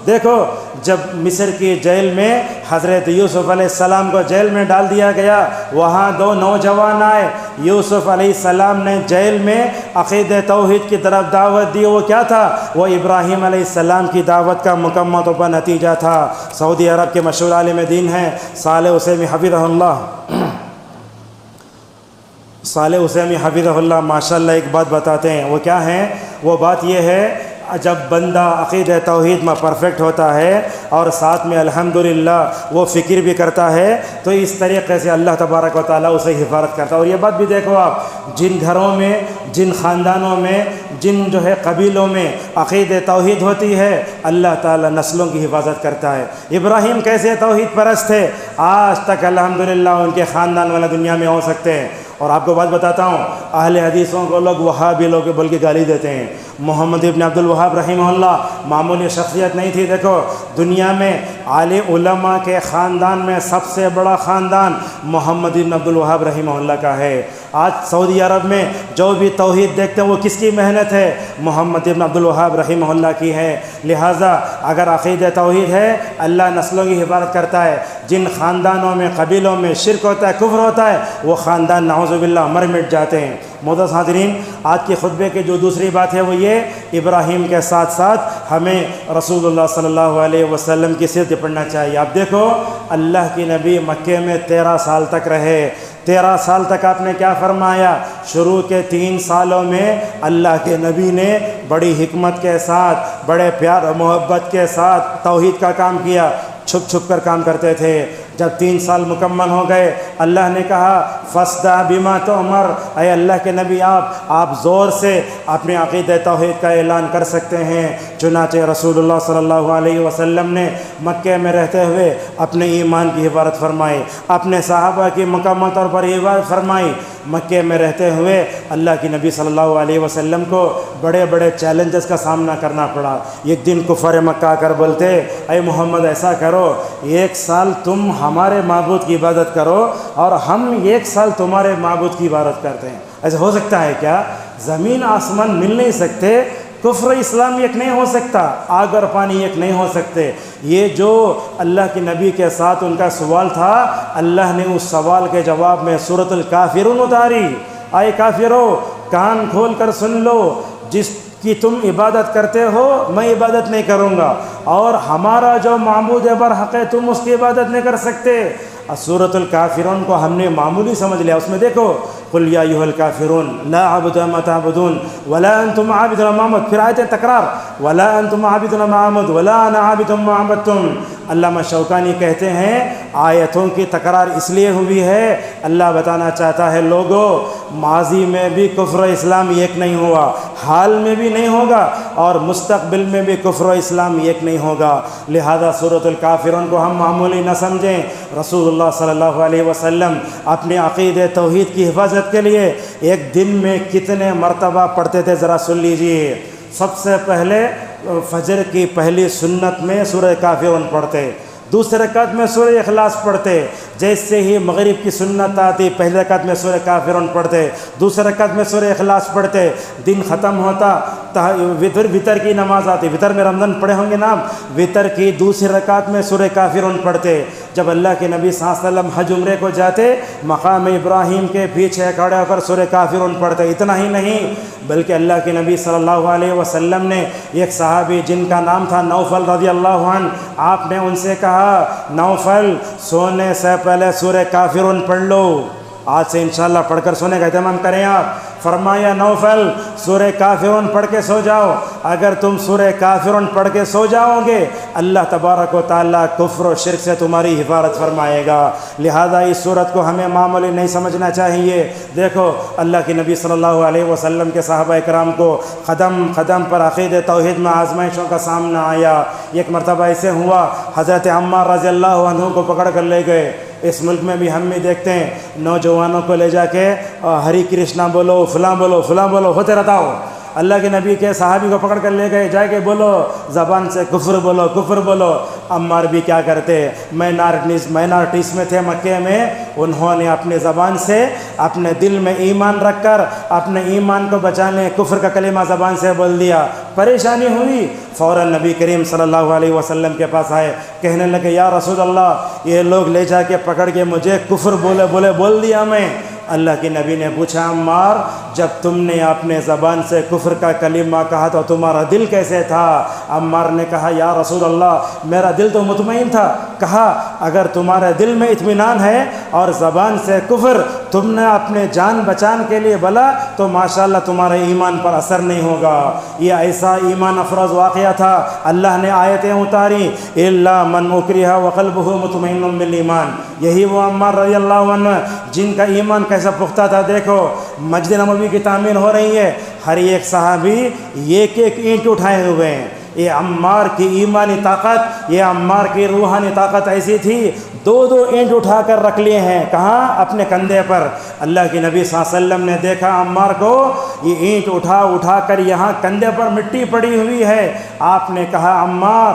دیکھو جب مصر کی جیل میں حضرت یوسف علیہ السلام کو جیل میں ڈال دیا گیا، وہاں دو نوجوان آئے، یوسف علیہ السلام نے جیل میں عقید توحید کی طرف دعوت دی، وہ کیا تھا؟ وہ ابراہیم علیہ السلام کی دعوت کا مکمل طور پر نتیجہ تھا۔ سعودی عرب کے مشہور عالم دین ہیں صالح عثیمی حفظہ اللہ، صالح عثیمی حفظہ اللہ ماشاءاللہ ایک بات بتاتے ہیں، وہ کیا ہیں؟ وہ بات یہ ہے جب بندہ عقید توحید میں پرفیکٹ ہوتا ہے اور ساتھ میں الحمدللہ وہ فکر بھی کرتا ہے تو اس طریقے سے اللہ تبارک و تعالیٰ اسے حفاظت کرتا ہے۔ اور یہ بات بھی دیکھو آپ، جن گھروں میں، جن خاندانوں میں، جن جو ہے قبیلوں میں عقید توحید ہوتی ہے، اللہ تعالیٰ نسلوں کی حفاظت کرتا ہے۔ ابراہیم کیسے توحید پرست تھے، آج تک الحمدللہ ان کے خاندان والے دنیا میں ہو سکتے ہیں۔ اور آپ کو بات بتاتا ہوں، اہل حدیثوں کو لوگ وہابی لوگ بول کے گالی دیتے ہیں۔ محمد ابن عبد الوہاب رحمہ اللہ معمولی شخصیت نہیں تھی۔ دیکھو دنیا میں عالم علماء کے خاندان میں سب سے بڑا خاندان محمد ابن عبد الوہاب رحمہ اللہ کا ہے۔ آج سعودی عرب میں جو بھی توحید دیکھتے ہیں وہ کس کی محنت ہے؟ محمد ابن عبد الوہاب رحمہ اللہ کی ہے۔ لہٰذا اگر عقید توحید ہے، اللہ نسلوں کی حفاظت کرتا ہے۔ جن خاندانوں میں، قبیلوں میں شرک ہوتا ہے، کفر ہوتا ہے، وہ خاندان نعوذ باللہ مر مٹ جاتے ہیں۔ معزز حاضرین، آج کے خطبے کی جو دوسری بات ہے وہ یہ، ابراہیم کے ساتھ ساتھ ہمیں رسول اللہ صلی اللہ علیہ وسلم کی سیرت پڑھنا چاہیے۔ آپ دیکھو اللہ کی نبی مکے میں 13 سال تک رہے، 13 سال تک آپ نے کیا فرمایا؟ شروع کے 3 سالوں میں اللہ کے نبی نے بڑی حکمت کے ساتھ، بڑے پیار و محبت کے ساتھ توحید کا کام کیا، چھپ چھپ کر کام کرتے تھے۔ جب 3 سال مکمل ہو گئے، اللہ نے کہا فاصدع بما تؤمر، اے اللہ کے نبی آپ زور سے اپنے عقید توحید کا اعلان کر سکتے ہیں۔ چنانچہ رسول اللہ صلی اللہ علیہ وسلم نے مکے میں رہتے ہوئے اپنے ایمان کی حفاظت فرمائی، اپنے صحابہ کی مکمل طور پر حفاظت فرمائی۔ مکے میں رہتے ہوئے اللہ کی نبی صلی اللہ علیہ وسلم کو بڑے بڑے چیلنجز کا سامنا کرنا پڑا۔ ایک دن کفار مکہ آ کر بولتے اے محمد ایسا کرو، 1 سال تم ہمارے معبود کی عبادت کرو اور ہم 1 سال تمہارے معبود کی عبادت کرتے ہیں۔ ایسا ہو سکتا ہے کیا؟ زمین آسمان مل نہیں سکتے، کفر اسلام ایک نہیں ہو سکتا، آگ اور پانی ایک نہیں ہو سکتے۔ یہ جو اللہ کے نبی کے ساتھ ان کا سوال تھا، اللہ نے اس سوال کے جواب میں سورۃ الکافرون اتاری۔ اے کافرو کان کھول کر سن لو، جس کی تم عبادت کرتے ہو میں عبادت نہیں کروں گا، اور ہمارا جو معبود برحق ہے تم اس کی عبادت نہیں کر سکتے۔ سورۃ الکافرون کو ہم نے معمولی سمجھ لیا، اس میں دیکھو قل یا ایھا الکافرون لا اعبد ما تعبدون ولا انتم عابدون ما اعبد، پھر آیت تکرار ولا انتم عابدون ما اعبد ولا انا عابد ما عبدتم۔ علامہ شوکانی کہتے ہیں آیتوں کی تکرار اس لیے ہوئی ہے، اللہ بتانا چاہتا ہے لوگوں ماضی میں بھی کفر و اسلام ایک نہیں ہوا، حال میں بھی نہیں ہوگا، اور مستقبل میں بھی کفر و اسلام ایک نہیں ہوگا۔ لہذا سورۃ الکافرون کو ہم معمولی نہ سمجھیں۔ رسول اللہ صلی اللہ علیہ وسلم اپنے عقید توحید کی حفاظت کے لیے ایک دن میں کتنے مرتبہ پڑھتے تھے ذرا سن لیجئے۔ سب سے پہلے فجر کی پہلی سنت میں سورہ کافرون پڑھتے، دوسری رکعت میں سورہ اخلاص پڑھتے، جیسے ہی مغرب کی سنت آتی پہلی رکعت میں سورہ کافرون پڑھتے، دوسری رکعت میں سورہ اخلاص پڑھتے، دن ختم ہوتا وطر کی نماز آتی، وطر میں رمضان پڑھے ہوں گے نا، وطر کی دوسری رکعت میں سورہ کافرون پڑھتے۔ جب اللہ کے نبی صلی اللہ علیہ وسلم حج عمرے کو جاتے مقام ابراہیم کے پیچھے کھڑے ہو کر سورہ کافرون پڑھتے۔ اتنا ہی نہیں بلکہ اللہ کے نبی صلی اللہ علیہ وسلم نے ایک صحابی جن کا نام تھا نوفل رضی اللہ عنہ، آپ نے ان سے کہا نوفل سونے سے پہلے سورہ کافرون پڑھ لو، آج سے انشاءاللہ پڑھ کر سونے کا اہتمام کریں آپ۔ فرمایا نوفل سورہ کافرون پڑھ کے سو جاؤ، اگر تم سورہ کافرون پڑھ کے سو جاؤ گے اللہ تبارک و تعالیٰ کفر و شرک سے تمہاری حفاظت فرمائے گا۔ لہذا اس صورت کو ہمیں معمولی نہیں سمجھنا چاہیے۔ دیکھو اللہ کے نبی صلی اللہ علیہ وسلم کے صحابہ کرام کو قدم قدم پر عقید توحید میں آزمائشوں کا سامنا آیا۔ ایک مرتبہ ایسے ہوا حضرت عمار رضی اللہ عنہ کو پکڑ کر لے گئے۔ اس ملک میں بھی ہم بھی دیکھتے ہیں نوجوانوں کو لے جا کے ہری کرشنا بولو، فلاں بولو، فلاں بولو، ہوتے رہتا ہو۔ اللہ کے نبی کے صحابی کو پکڑ کر لے گئے، جا کے بولو زبان سے کفر بولو، کفر بولو۔ عمار بھی کیا کرتے، مائنارٹیز میں تھے مکے میں، انہوں نے اپنے زبان سے اپنے دل میں ایمان رکھ کر اپنے ایمان کو بچانے کفر کا کلمہ زبان سے بول دیا۔ پریشانی ہوئی، فوراً نبی کریم صلی اللہ علیہ وسلم کے پاس آئے، کہنے لگے یا رسول اللہ یہ لوگ لے جا کے پکڑ کے مجھے کفر بول دیا میں۔ اللہ کے نبی نے پوچھا عمار جب تم نے اپنے زبان سے کفر کا کلمہ کہا تو تمہارا دل کیسے تھا؟ عمار نے کہا یا رسول اللہ میرا دل تو مطمئن تھا۔ کہا اگر تمہارے دل میں اطمینان ہے اور زبان سے کفر تم نے اپنے جان بچان کے لیے بولا تو ماشاءاللہ تمہارے ایمان پر اثر نہیں ہوگا۔ یہ ایسا ایمان افروز واقعہ تھا، اللہ نے آیتیں اتاری الا من اکرہ وقلبہ مطمئن بالایمان۔ یہی وہ عمار رضی اللہ عنہ جن کا ایمان کیسا پختہ تھا۔ دیکھو مسجد نبوی کی تعمیر ہو رہی ہے، ہر ایک صحابی ایک ایک اینٹ اٹھائے ہوئے ہیں۔ یہ عمار کی ایمانی طاقت، یہ عمار کی روحانی طاقت ایسی تھی، دو دو اینٹ اٹھا کر رکھ لیے ہیں، کہاں؟ اپنے کندھے پر۔ اللہ کے نبی صلی اللہ علیہ وسلم نے دیکھا عمار کو یہ اینٹ اٹھا کر یہاں کندھے پر مٹی پڑی ہوئی ہے، آپ نے کہا عمار،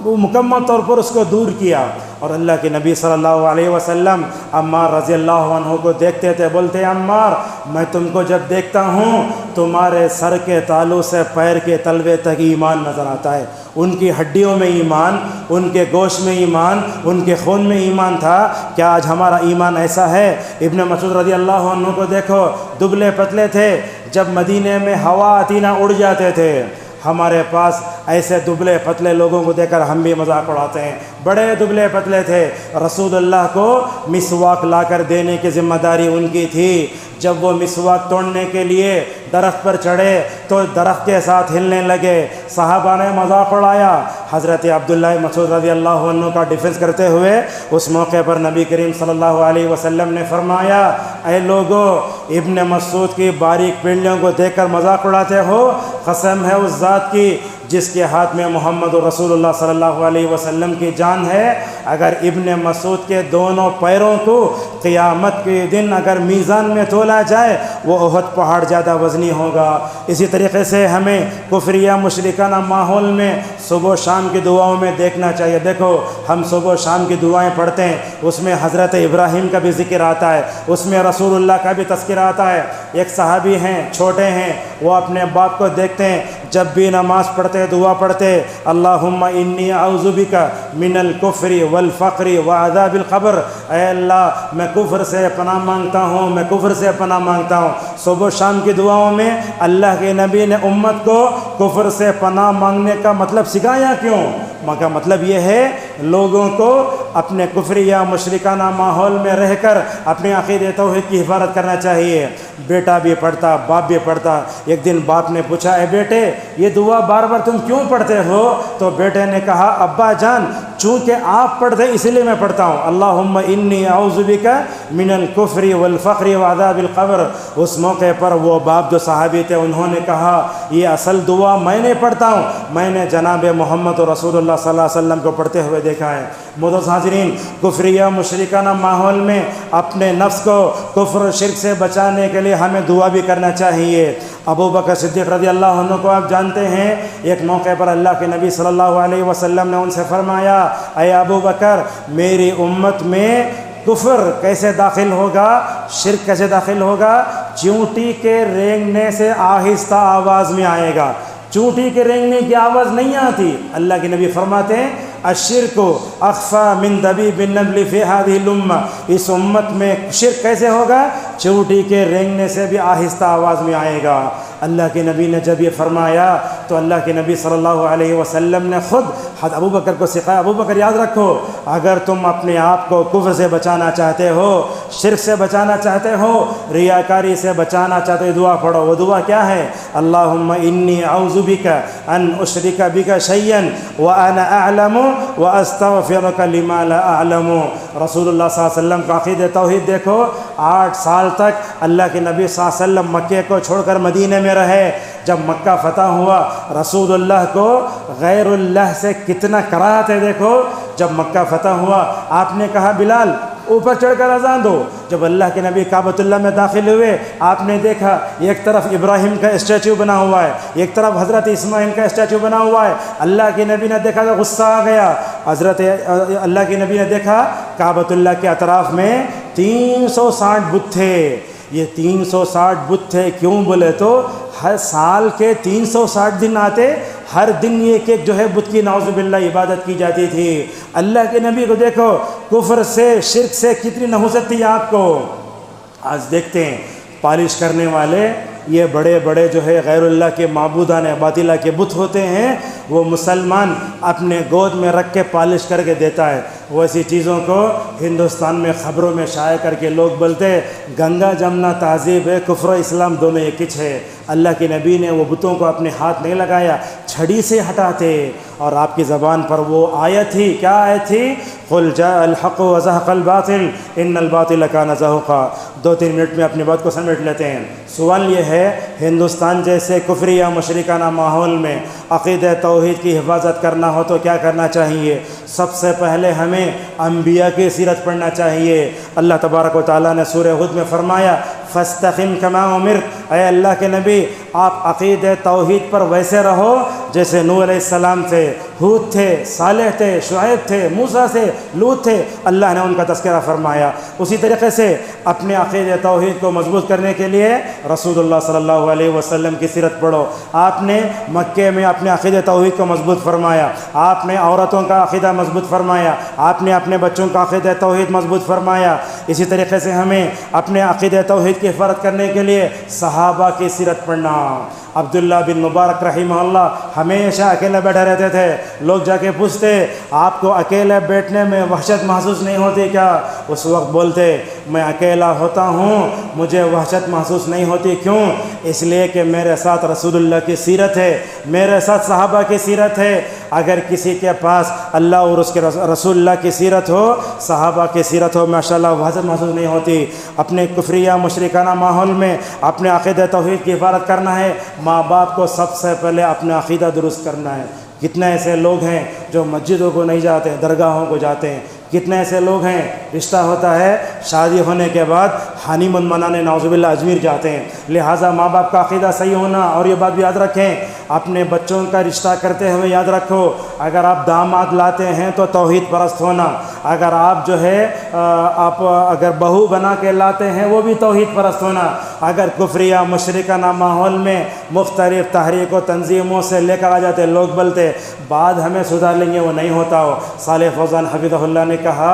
مکمل طور پر اس کو دور کیا۔ اور اللہ کے نبی صلی اللہ علیہ وسلم عمار رضی اللہ عنہ کو دیکھتے تھے، بولتے عمار میں تم کو جب دیکھتا ہوں تمہارے سر کے تالوں سے پیر کے تلوے تک ایمان نظر آتا ہے۔ ان کی ہڈیوں میں ایمان، ان کے گوشت میں ایمان، ان کے خون میں ایمان تھا۔ کیا آج ہمارا ایمان ایسا ہے؟ ابن مسعود رضی اللہ عنہ کو دیکھو، دبلے پتلے تھے، جب مدینے میں ہوا آتی نہ اڑ جاتے تھے۔ ہمارے پاس ایسے دبلے پتلے لوگوں کو دیکھ کر ہم بھی مذاق اڑاتے ہیں، بڑے دبلے پتلے تھے۔ رسول اللہ کو مسواک لا کر دینے کی ذمہ داری ان کی تھی۔ جب وہ مسواک توڑنے کے لیے درخت پر چڑھے تو درخت کے ساتھ ہلنے لگے، صحابہ نے مذاق اڑایا۔ حضرت عبداللہ مسعود رضی اللہ عنہ کا ڈیفنس کرتے ہوئے اس موقع پر نبی کریم صلی اللہ علیہ وسلم نے فرمایا اے لوگو ابن مسعود کی باریک پنڈلیوں کو دیکھ کر مذاق اڑاتے ہو؟ قسم ہے اس ذات کی جس کے ہاتھ میں محمد رسول اللہ صلی اللہ علیہ وسلم کی جان ہے، اگر ابن مسعود کے دونوں پیروں کو قیامت کے دن اگر میزان میں تولا جائے وہ احد پہاڑ زیادہ وزنی ہوگا۔ اسی طریقے سے ہمیں کفریہ مشرکانہ ماحول میں صبح و شام کی دعاؤں میں دیکھنا چاہیے۔ دیکھو ہم صبح و شام کی دعائیں پڑھتے ہیں، اس میں حضرت ابراہیم کا بھی ذکر آتا ہے، اس میں رسول اللہ کا بھی تذکرہ آتا ہے۔ ایک صحابی ہیں، چھوٹے ہیں، وہ اپنے باپ کو دیکھتے ہیں جب بھی نماز پڑھتے دعا پڑھتے اللہم انی اعوذ بک من الکفر والفقر وعذاب القبر، اے اللہ میں کفر سے پناہ مانگتا ہوں، میں کفر سے پناہ مانگتا ہوں۔ صبح و شام کی دعاؤں میں اللہ کے نبی نے امت کو کفر سے پناہ مانگنے کا مطلب سکھایا کیوں؟ کا مطلب یہ ہے لوگوں کو اپنے کفری یا مشرکانہ ماحول میں رہ کر اپنے عقیدہ توحید کی حفاظت کرنا چاہیے۔ بیٹا بھی پڑھتا، باپ بھی پڑھتا۔ ایک دن باپ نے پوچھا اے بیٹے یہ دعا بار بار تم کیوں پڑھتے ہو؟ تو بیٹے نے کہا ابا جان چونکہ آپ پڑھتے اس لیے میں پڑھتا ہوں، اللہم انی اعوذ بک من الکفر والفقر وعذاب القبر۔ اس موقع پر وہ باپ جو صحابی تھے انہوں نے کہا یہ اصل دعا میں نے پڑھتا ہوں، میں نے جناب محمد رسول اللہ صلی اللہ علیہ وسلم کو پڑھتے ہوئے دیکھا ہے۔ معزز حاضرین، کفریہ مشرکانہ ماحول میں اپنے نفس کو کفر و شرک سے بچانے کے لیے ہمیں دعا بھی کرنا چاہیے۔ ابو بکر صدیق رضی اللہ عنہ کو آپ جانتے ہیں، ایک موقع پر اللہ کے نبی صلی اللہ علیہ وسلم نے ان سے فرمایا اے ابو بکر، میری امت میں کفر کیسے داخل ہوگا، شرک کیسے داخل ہوگا؟ چونٹی کے رینگنے سے آہستہ آواز میں آئے گا۔ چونٹی کے رینگنے کی آواز نہیں آتی۔ اللہ کے نبی فرماتے ہیں الشرک اخفی من دبیب النمل فی ہذہ الامہ، اس امت میں شرک کیسے ہوگا؟ چونٹی کے رینگنے سے بھی آہستہ آواز میں آئے گا۔ اللہ کے نبی نے جب یہ فرمایا تو اللہ کے نبی صلی اللہ علیہ وسلم نے خود ابو بکر کو سکھایا، ابو بکر یاد رکھو، اگر تم اپنے آپ کو کفر سے بچانا چاہتے ہو، شرک سے بچانا چاہتے ہو، ریاکاری سے بچانا چاہتے ہو، دعا پڑھو۔ وہ دعا کیا ہے؟ اللہم انی اعوذ بک ان اشرک بک شیئا وانا اعلم واستغفرک لما لا اعلم۔ رسول اللہ صلی اللہ علیہ وسلم کا عقیدہ توحید دیکھو، 8 سال تک اللہ کے نبی صلی اللہ علیہ وسلم مکے کو چھوڑ کر مدینے میں رہے۔ جب مکہ فتح ہوا رسول اللہ کو غیر اللہ سے کتنا کراہت ہے، دیکھو جب مکہ فتح ہوا آپ نے کہا بلال اوپر چڑھ کر اذان دو۔ جب اللہ کے نبی کعبۃ اللہ میں داخل ہوئے آپ نے دیکھا ایک طرف ابراہیم کا اسٹیچو بنا ہوا ہے، ایک طرف حضرت اسماعیل کا اسٹیچو بنا ہوا ہے۔ اللہ کے نبی نے دیکھا تو غصہ آ گیا۔ اللہ کے نبی نے دیکھا کعبۃ اللہ کے اطراف میں 360 بت تھے۔ یہ 360 بت تھے کیوں بولے تو ہر سال کے 360 دن آتے، ہر دن ایک ایک جو ہے بت کی نعوذ باللہ عبادت کی جاتی تھی۔ اللہ کے نبی کو دیکھو کفر سے شرک سے کتنی نحوست تھی آپ کو۔ آج دیکھتے ہیں پالش کرنے والے یہ بڑے بڑے جو ہے غیر اللہ کے معبودان باطلہ کے بت ہوتے ہیں، وہ مسلمان اپنے گود میں رکھ کے پالش کر کے دیتا ہے۔ ویسی چیزوں کو ہندوستان میں خبروں میں شائع کر کے لوگ بولتے گنگا جمنا تہذیب ہے، کفر و اسلام دونوں ایک ہچ ہے۔ اللہ کے نبی نے وہ بتوں کو اپنے ہاتھ نہیں لگایا، چھڑی سے ہٹاتے، اور آپ کی زبان پر وہ آیت تھی، کیا آیت تھی؟ قل جاء الحق وزهق الباطل ان الباطل كان زهوقا۔ 2-3 منٹ میں اپنی بات کو سمیٹ لیتے ہیں۔ سوال یہ ہے ہندوستان جیسے کفری یا مشرکانہ ماحول میں عقیدہ توحید کی حفاظت کرنا ہو تو کیا کرنا چاہیے؟ سب سے پہلے ہمیں انبیاء کی سیرت پڑھنا چاہیے۔ اللہ تبارک و تعالیٰ نے سورہ ہود میں فرمایا فاستقم کما امرت، اے اللہ کے نبی آپ عقیدہ توحید پر ویسے رہو جیسے نوح علیہ السلام تھے، ہود تھے، صالح تھے، شعیب تھے، موسیٰ تھے، لوط تھے، اللہ نے ان کا تذکرہ فرمایا۔ اسی طریقے سے اپنے عقیدہ توحید کو مضبوط کرنے کے لیے رسول اللہ صلی اللہ علیہ وسلم کی سیرت پڑھو۔ آپ نے مکے میں اپنے عقیدہ توحید کو مضبوط فرمایا، آپ نے عورتوں کا عقیدہ مضبوط فرمایا، آپ نے اپنے بچوں کا عقیدہ توحید مضبوط فرمایا۔ اسی طریقے سے ہمیں اپنے عقیدہ توحید کی حفاظت کرنے کے لیے صحابہ کی سیرت پڑھنا۔ عبداللہ بن مبارک رحمہ اللہ ہمیشہ اکیلے بیٹھے رہتے تھے۔ لوگ جا کے پوچھتے آپ کو اکیلے بیٹھنے میں وحشت محسوس نہیں ہوتی کیا؟ اس وقت بولتے میں اکیلا ہوتا ہوں مجھے وحشت محسوس نہیں ہوتی۔ کیوں؟ اس لیے کہ میرے ساتھ رسول اللہ کی سیرت ہے، میرے ساتھ صحابہ کی سیرت ہے۔ اگر کسی کے پاس اللہ اور اس کے رسول اللہ کی سیرت ہو، صحابہ کی سیرت ہو، ماشاءاللہ وحشت محسوس نہیں ہوتی۔ اپنے کفریہ مشرکانہ ماحول میں اپنے عقیدہ توحید کی حفاظت کرنا ہے، ماں باپ کو سب سے پہلے اپنا عقیدہ درست کرنا ہے۔ کتنے ایسے لوگ ہیں جو مسجدوں کو نہیں جاتے، درگاہوں کو جاتے ہیں۔ کتنے ایسے لوگ ہیں رشتہ ہوتا ہے شادی ہونے کے بعد ہانی مون منانے نعوذ باللہ اجمیر جاتے ہیں۔ لہٰذا ماں باپ کا عقیدہ صحیح ہونا، اور یہ بات بھی یاد رکھیں اپنے بچوں کا رشتہ کرتے ہوئے یاد رکھو اگر آپ داماد لاتے ہیں تو توحید پرست ہونا، اگر آپ جو ہے آپ اگر بہو بنا کے لاتے ہیں وہ بھی توحید پرست ہونا۔ اگر کفریہ مشرکانہ ماحول میں مختلف تحریک و تنظیموں سے لے کر آ جاتے لوگ بولتے بعد ہمیں سدھار لیں گے، وہ نہیں ہوتا ہو۔ صالح فوزان حفظہ اللہ نے کہا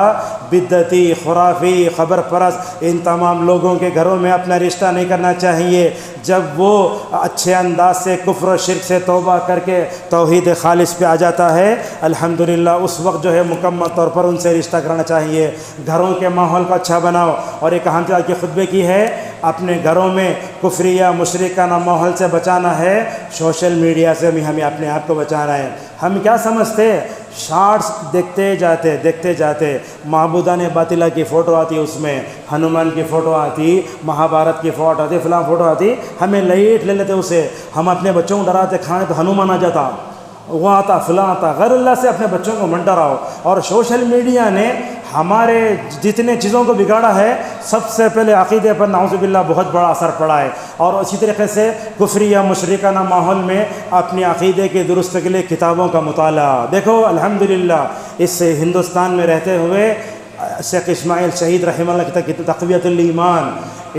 بدعتی، خرافی، خبر پرست ان تمام لوگوں کے گھروں میں اپنا رشتہ نہیں کرنا چاہیے۔ جب وہ اچھے انداز سے کفر و شرک سے توبہ کر کے توحید خالص پہ آ جاتا ہے الحمدللہ اس وقت جو ہے مکمل طور پر ان سے رشتہ کرنا چاہیے۔ گھروں کے ماحول کو اچھا بناؤ۔ اور ایک اہم چیز کی خطبے کی ہے اپنے گھروں میں کفریہ مشرکانہ ماحول سے بچانا ہے، سوشل میڈیا سے بھی ہمیں اپنے آپ کو بچانا ہے۔ ہم کیا سمجھتے، شارٹس دیکھتے جاتے معبودان باطلہ کی فوٹو آتی، اس میں ہنومان کی فوٹو آتی، مہابھارت کی فوٹو آتی، فلاں فوٹو آتی، ہمیں لے لیتے اسے، ہم اپنے بچوں کو ڈراتے کھانے تو ہنومان آ جاتا، وہ آتا، فلاں آتا، غیر اللہ سے اپنے بچوں کو مت ڈراؤ۔ اور سوشل میڈیا نے ہمارے جتنے چیزوں کو بگاڑا ہے، سب سے پہلے عقیدے پر نعوذ باللہ بہت بڑا اثر پڑا ہے، اور اسی طریقے سے کفریہ مشرکانہ ماحول میں اپنے عقیدے کی درست کے لیے کتابوں کا مطالعہ۔ دیکھو الحمدللہ اس ہندوستان میں رہتے ہوئے شیخ اسماعیل شہید رحمہ اللہ کی تقویۃ الایمان،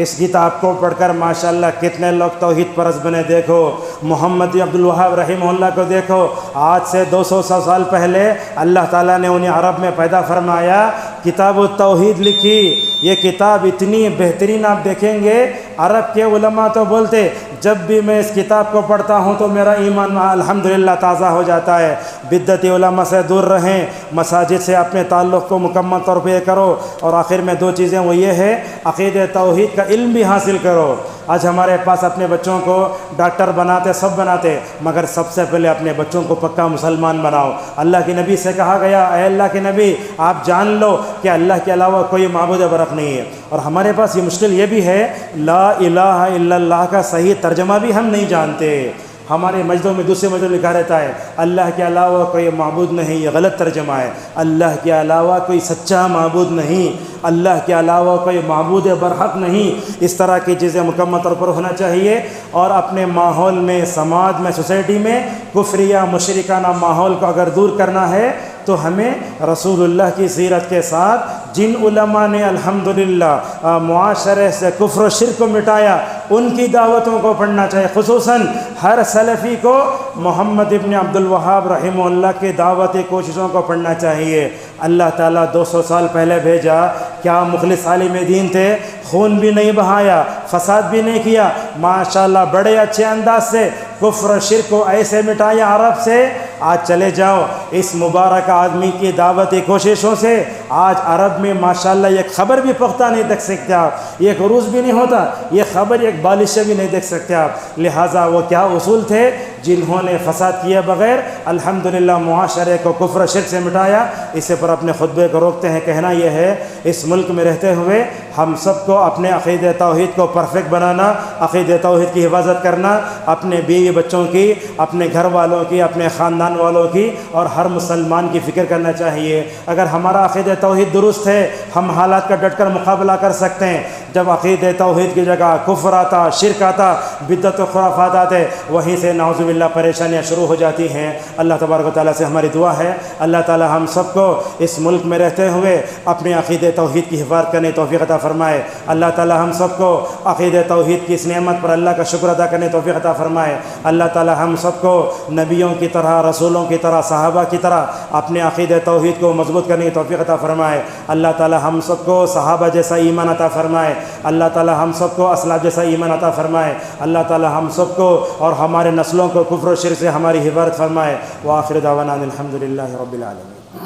اس کتاب کو پڑھ کر ماشاءاللہ کتنے لوگ توحید پرست بنے۔ دیکھو محمد عبد الوہاب رحمہ اللہ کو دیکھو، آج سے 200 سال پہلے اللہ تعالیٰ نے انہیں عرب میں پیدا فرمایا، کتاب التوحید لکھی۔ یہ کتاب اتنی بہترین، آپ دیکھیں گے عرب کے علماء تو بولتے جب بھی میں اس کتاب کو پڑھتا ہوں تو میرا ایمان الحمدللہ تازہ ہو جاتا ہے۔ بدعتی علماء سے دور رہیں، مساجد سے اپنے تعلق کو مکمل طور پہ کرو، اور آخر میں 2 چیزیں وہ یہ ہے، عقید توحید کا علم بھی حاصل کرو۔ آج ہمارے پاس اپنے بچوں کو ڈاکٹر بناتے، سب بناتے، مگر سب سے پہلے اپنے بچوں کو پکا مسلمان بناؤ۔ اللہ کے نبی سے کہا گیا، اے اللہ کے نبی آپ جان لو کہ اللہ کے علاوہ کوئی معبود برحق نہیں ہے۔ اور ہمارے پاس یہ مشکل یہ بھی ہے، لا الہ الا اللہ کا صحیح ترجمہ بھی ہم نہیں جانتے۔ ہمارے مسجدوں میں دوسرے مسجدوں لکھا رہتا ہے اللہ کے علاوہ کوئی معبود نہیں، یہ غلط ترجمہ ہے۔ اللہ کے علاوہ کوئی سچا معبود نہیں، اللہ کے علاوہ کوئی معبود برحق نہیں۔ اس طرح کی چیزیں مکمل طور پر ہونا چاہیے، اور اپنے ماحول میں، سماج میں، سوسائٹی میں کفریہ مشرکانہ ماحول کو اگر دور کرنا ہے تو ہمیں رسول اللہ کی سیرت کے ساتھ جن علماء نے الحمدللہ معاشرے سے کفر و شرک کو مٹایا ان کی دعوتوں کو پڑھنا چاہیے۔ خصوصاً ہر سلفی کو محمد ابن عبد الوہاب رحمہ اللہ کی دعوتی کوششوں کو پڑھنا چاہیے۔ اللہ تعالیٰ 200 سال پہلے بھیجا، کیا مخلص عالم دین تھے، خون بھی نہیں بہایا، فساد بھی نہیں کیا، ماشاءاللہ بڑے اچھے انداز سے کفر و شرک کو ایسے مٹایا عرب سے۔ آج چلے جاؤ اس مبارک آدمی کی دعوتی کوششوں سے آج عرب میں ماشاءاللہ ایک خبر بھی پختہ نہیں دیکھ سکتے آپ، ایک عروج بھی نہیں ہوتا، یہ خبر ایک بالشے بھی نہیں دیکھ سکتے آپ۔ لہٰذا وہ کیا اصول تھے جنہوں نے فساد کیے بغیر الحمدللہ معاشرے کو کفر و شرک سے مٹایا۔ اسے پر اپنے خطبے کو روکتے ہیں، کہنا یہ ہے اس ملک میں رہتے ہوئے ہم سب کو اپنے عقید توحید کو پرفیکٹ بنانا، عقید توحید کی حفاظت کرنا، اپنے بیوی بچوں کی، اپنے گھر والوں کی، اپنے خاندان والوں کی، اور ہر مسلمان کی فکر کرنا چاہیے۔ اگر ہمارا عقید توحید درست ہے ہم حالات کا ڈٹ کر مقابلہ کر سکتے ہیں۔ جب عقید توحید کی جگہ کفر آتا، شرک آتا، بدعت و خرافات آتے، وہیں سے نعوذ باللہ پریشانیاں شروع ہو جاتی ہیں۔ اللہ تبارک و تعالیٰ سے ہماری دعا ہے اللہ تعالیٰ ہم سب کو اس ملک میں رہتے ہوئے اپنے عقید توحید کی حفاظت کرنے توفیق عطا فرمائے۔ اللہ تعالیٰ ہم سب کو عقید توحید کی اس نعمت پر اللہ کا شکر ادا کرنے توفیق عطا فرمائے۔ اللہ تعالیٰ ہم سب کو نبیوں کی طرح، رسولوں کی طرح، صحابہ کی طرح اپنے عقید توحید کو مضبوط کرنے کی توفیق عطا فرمائے۔ اللہ تعالیٰ ہم سب کو صحابہ جیسا ایمان عطا فرمائے۔ اللہ تعالیٰ ہم سب کو اسلاف جیسا ایمان عطا فرمائے۔ اللہ تعالیٰ ہم سب کو اور ہمارے نسلوں کو کفر و شرک سے ہماری حفاظت فرمائے۔ وآخر دعوانا الحمدللہ رب العالمین۔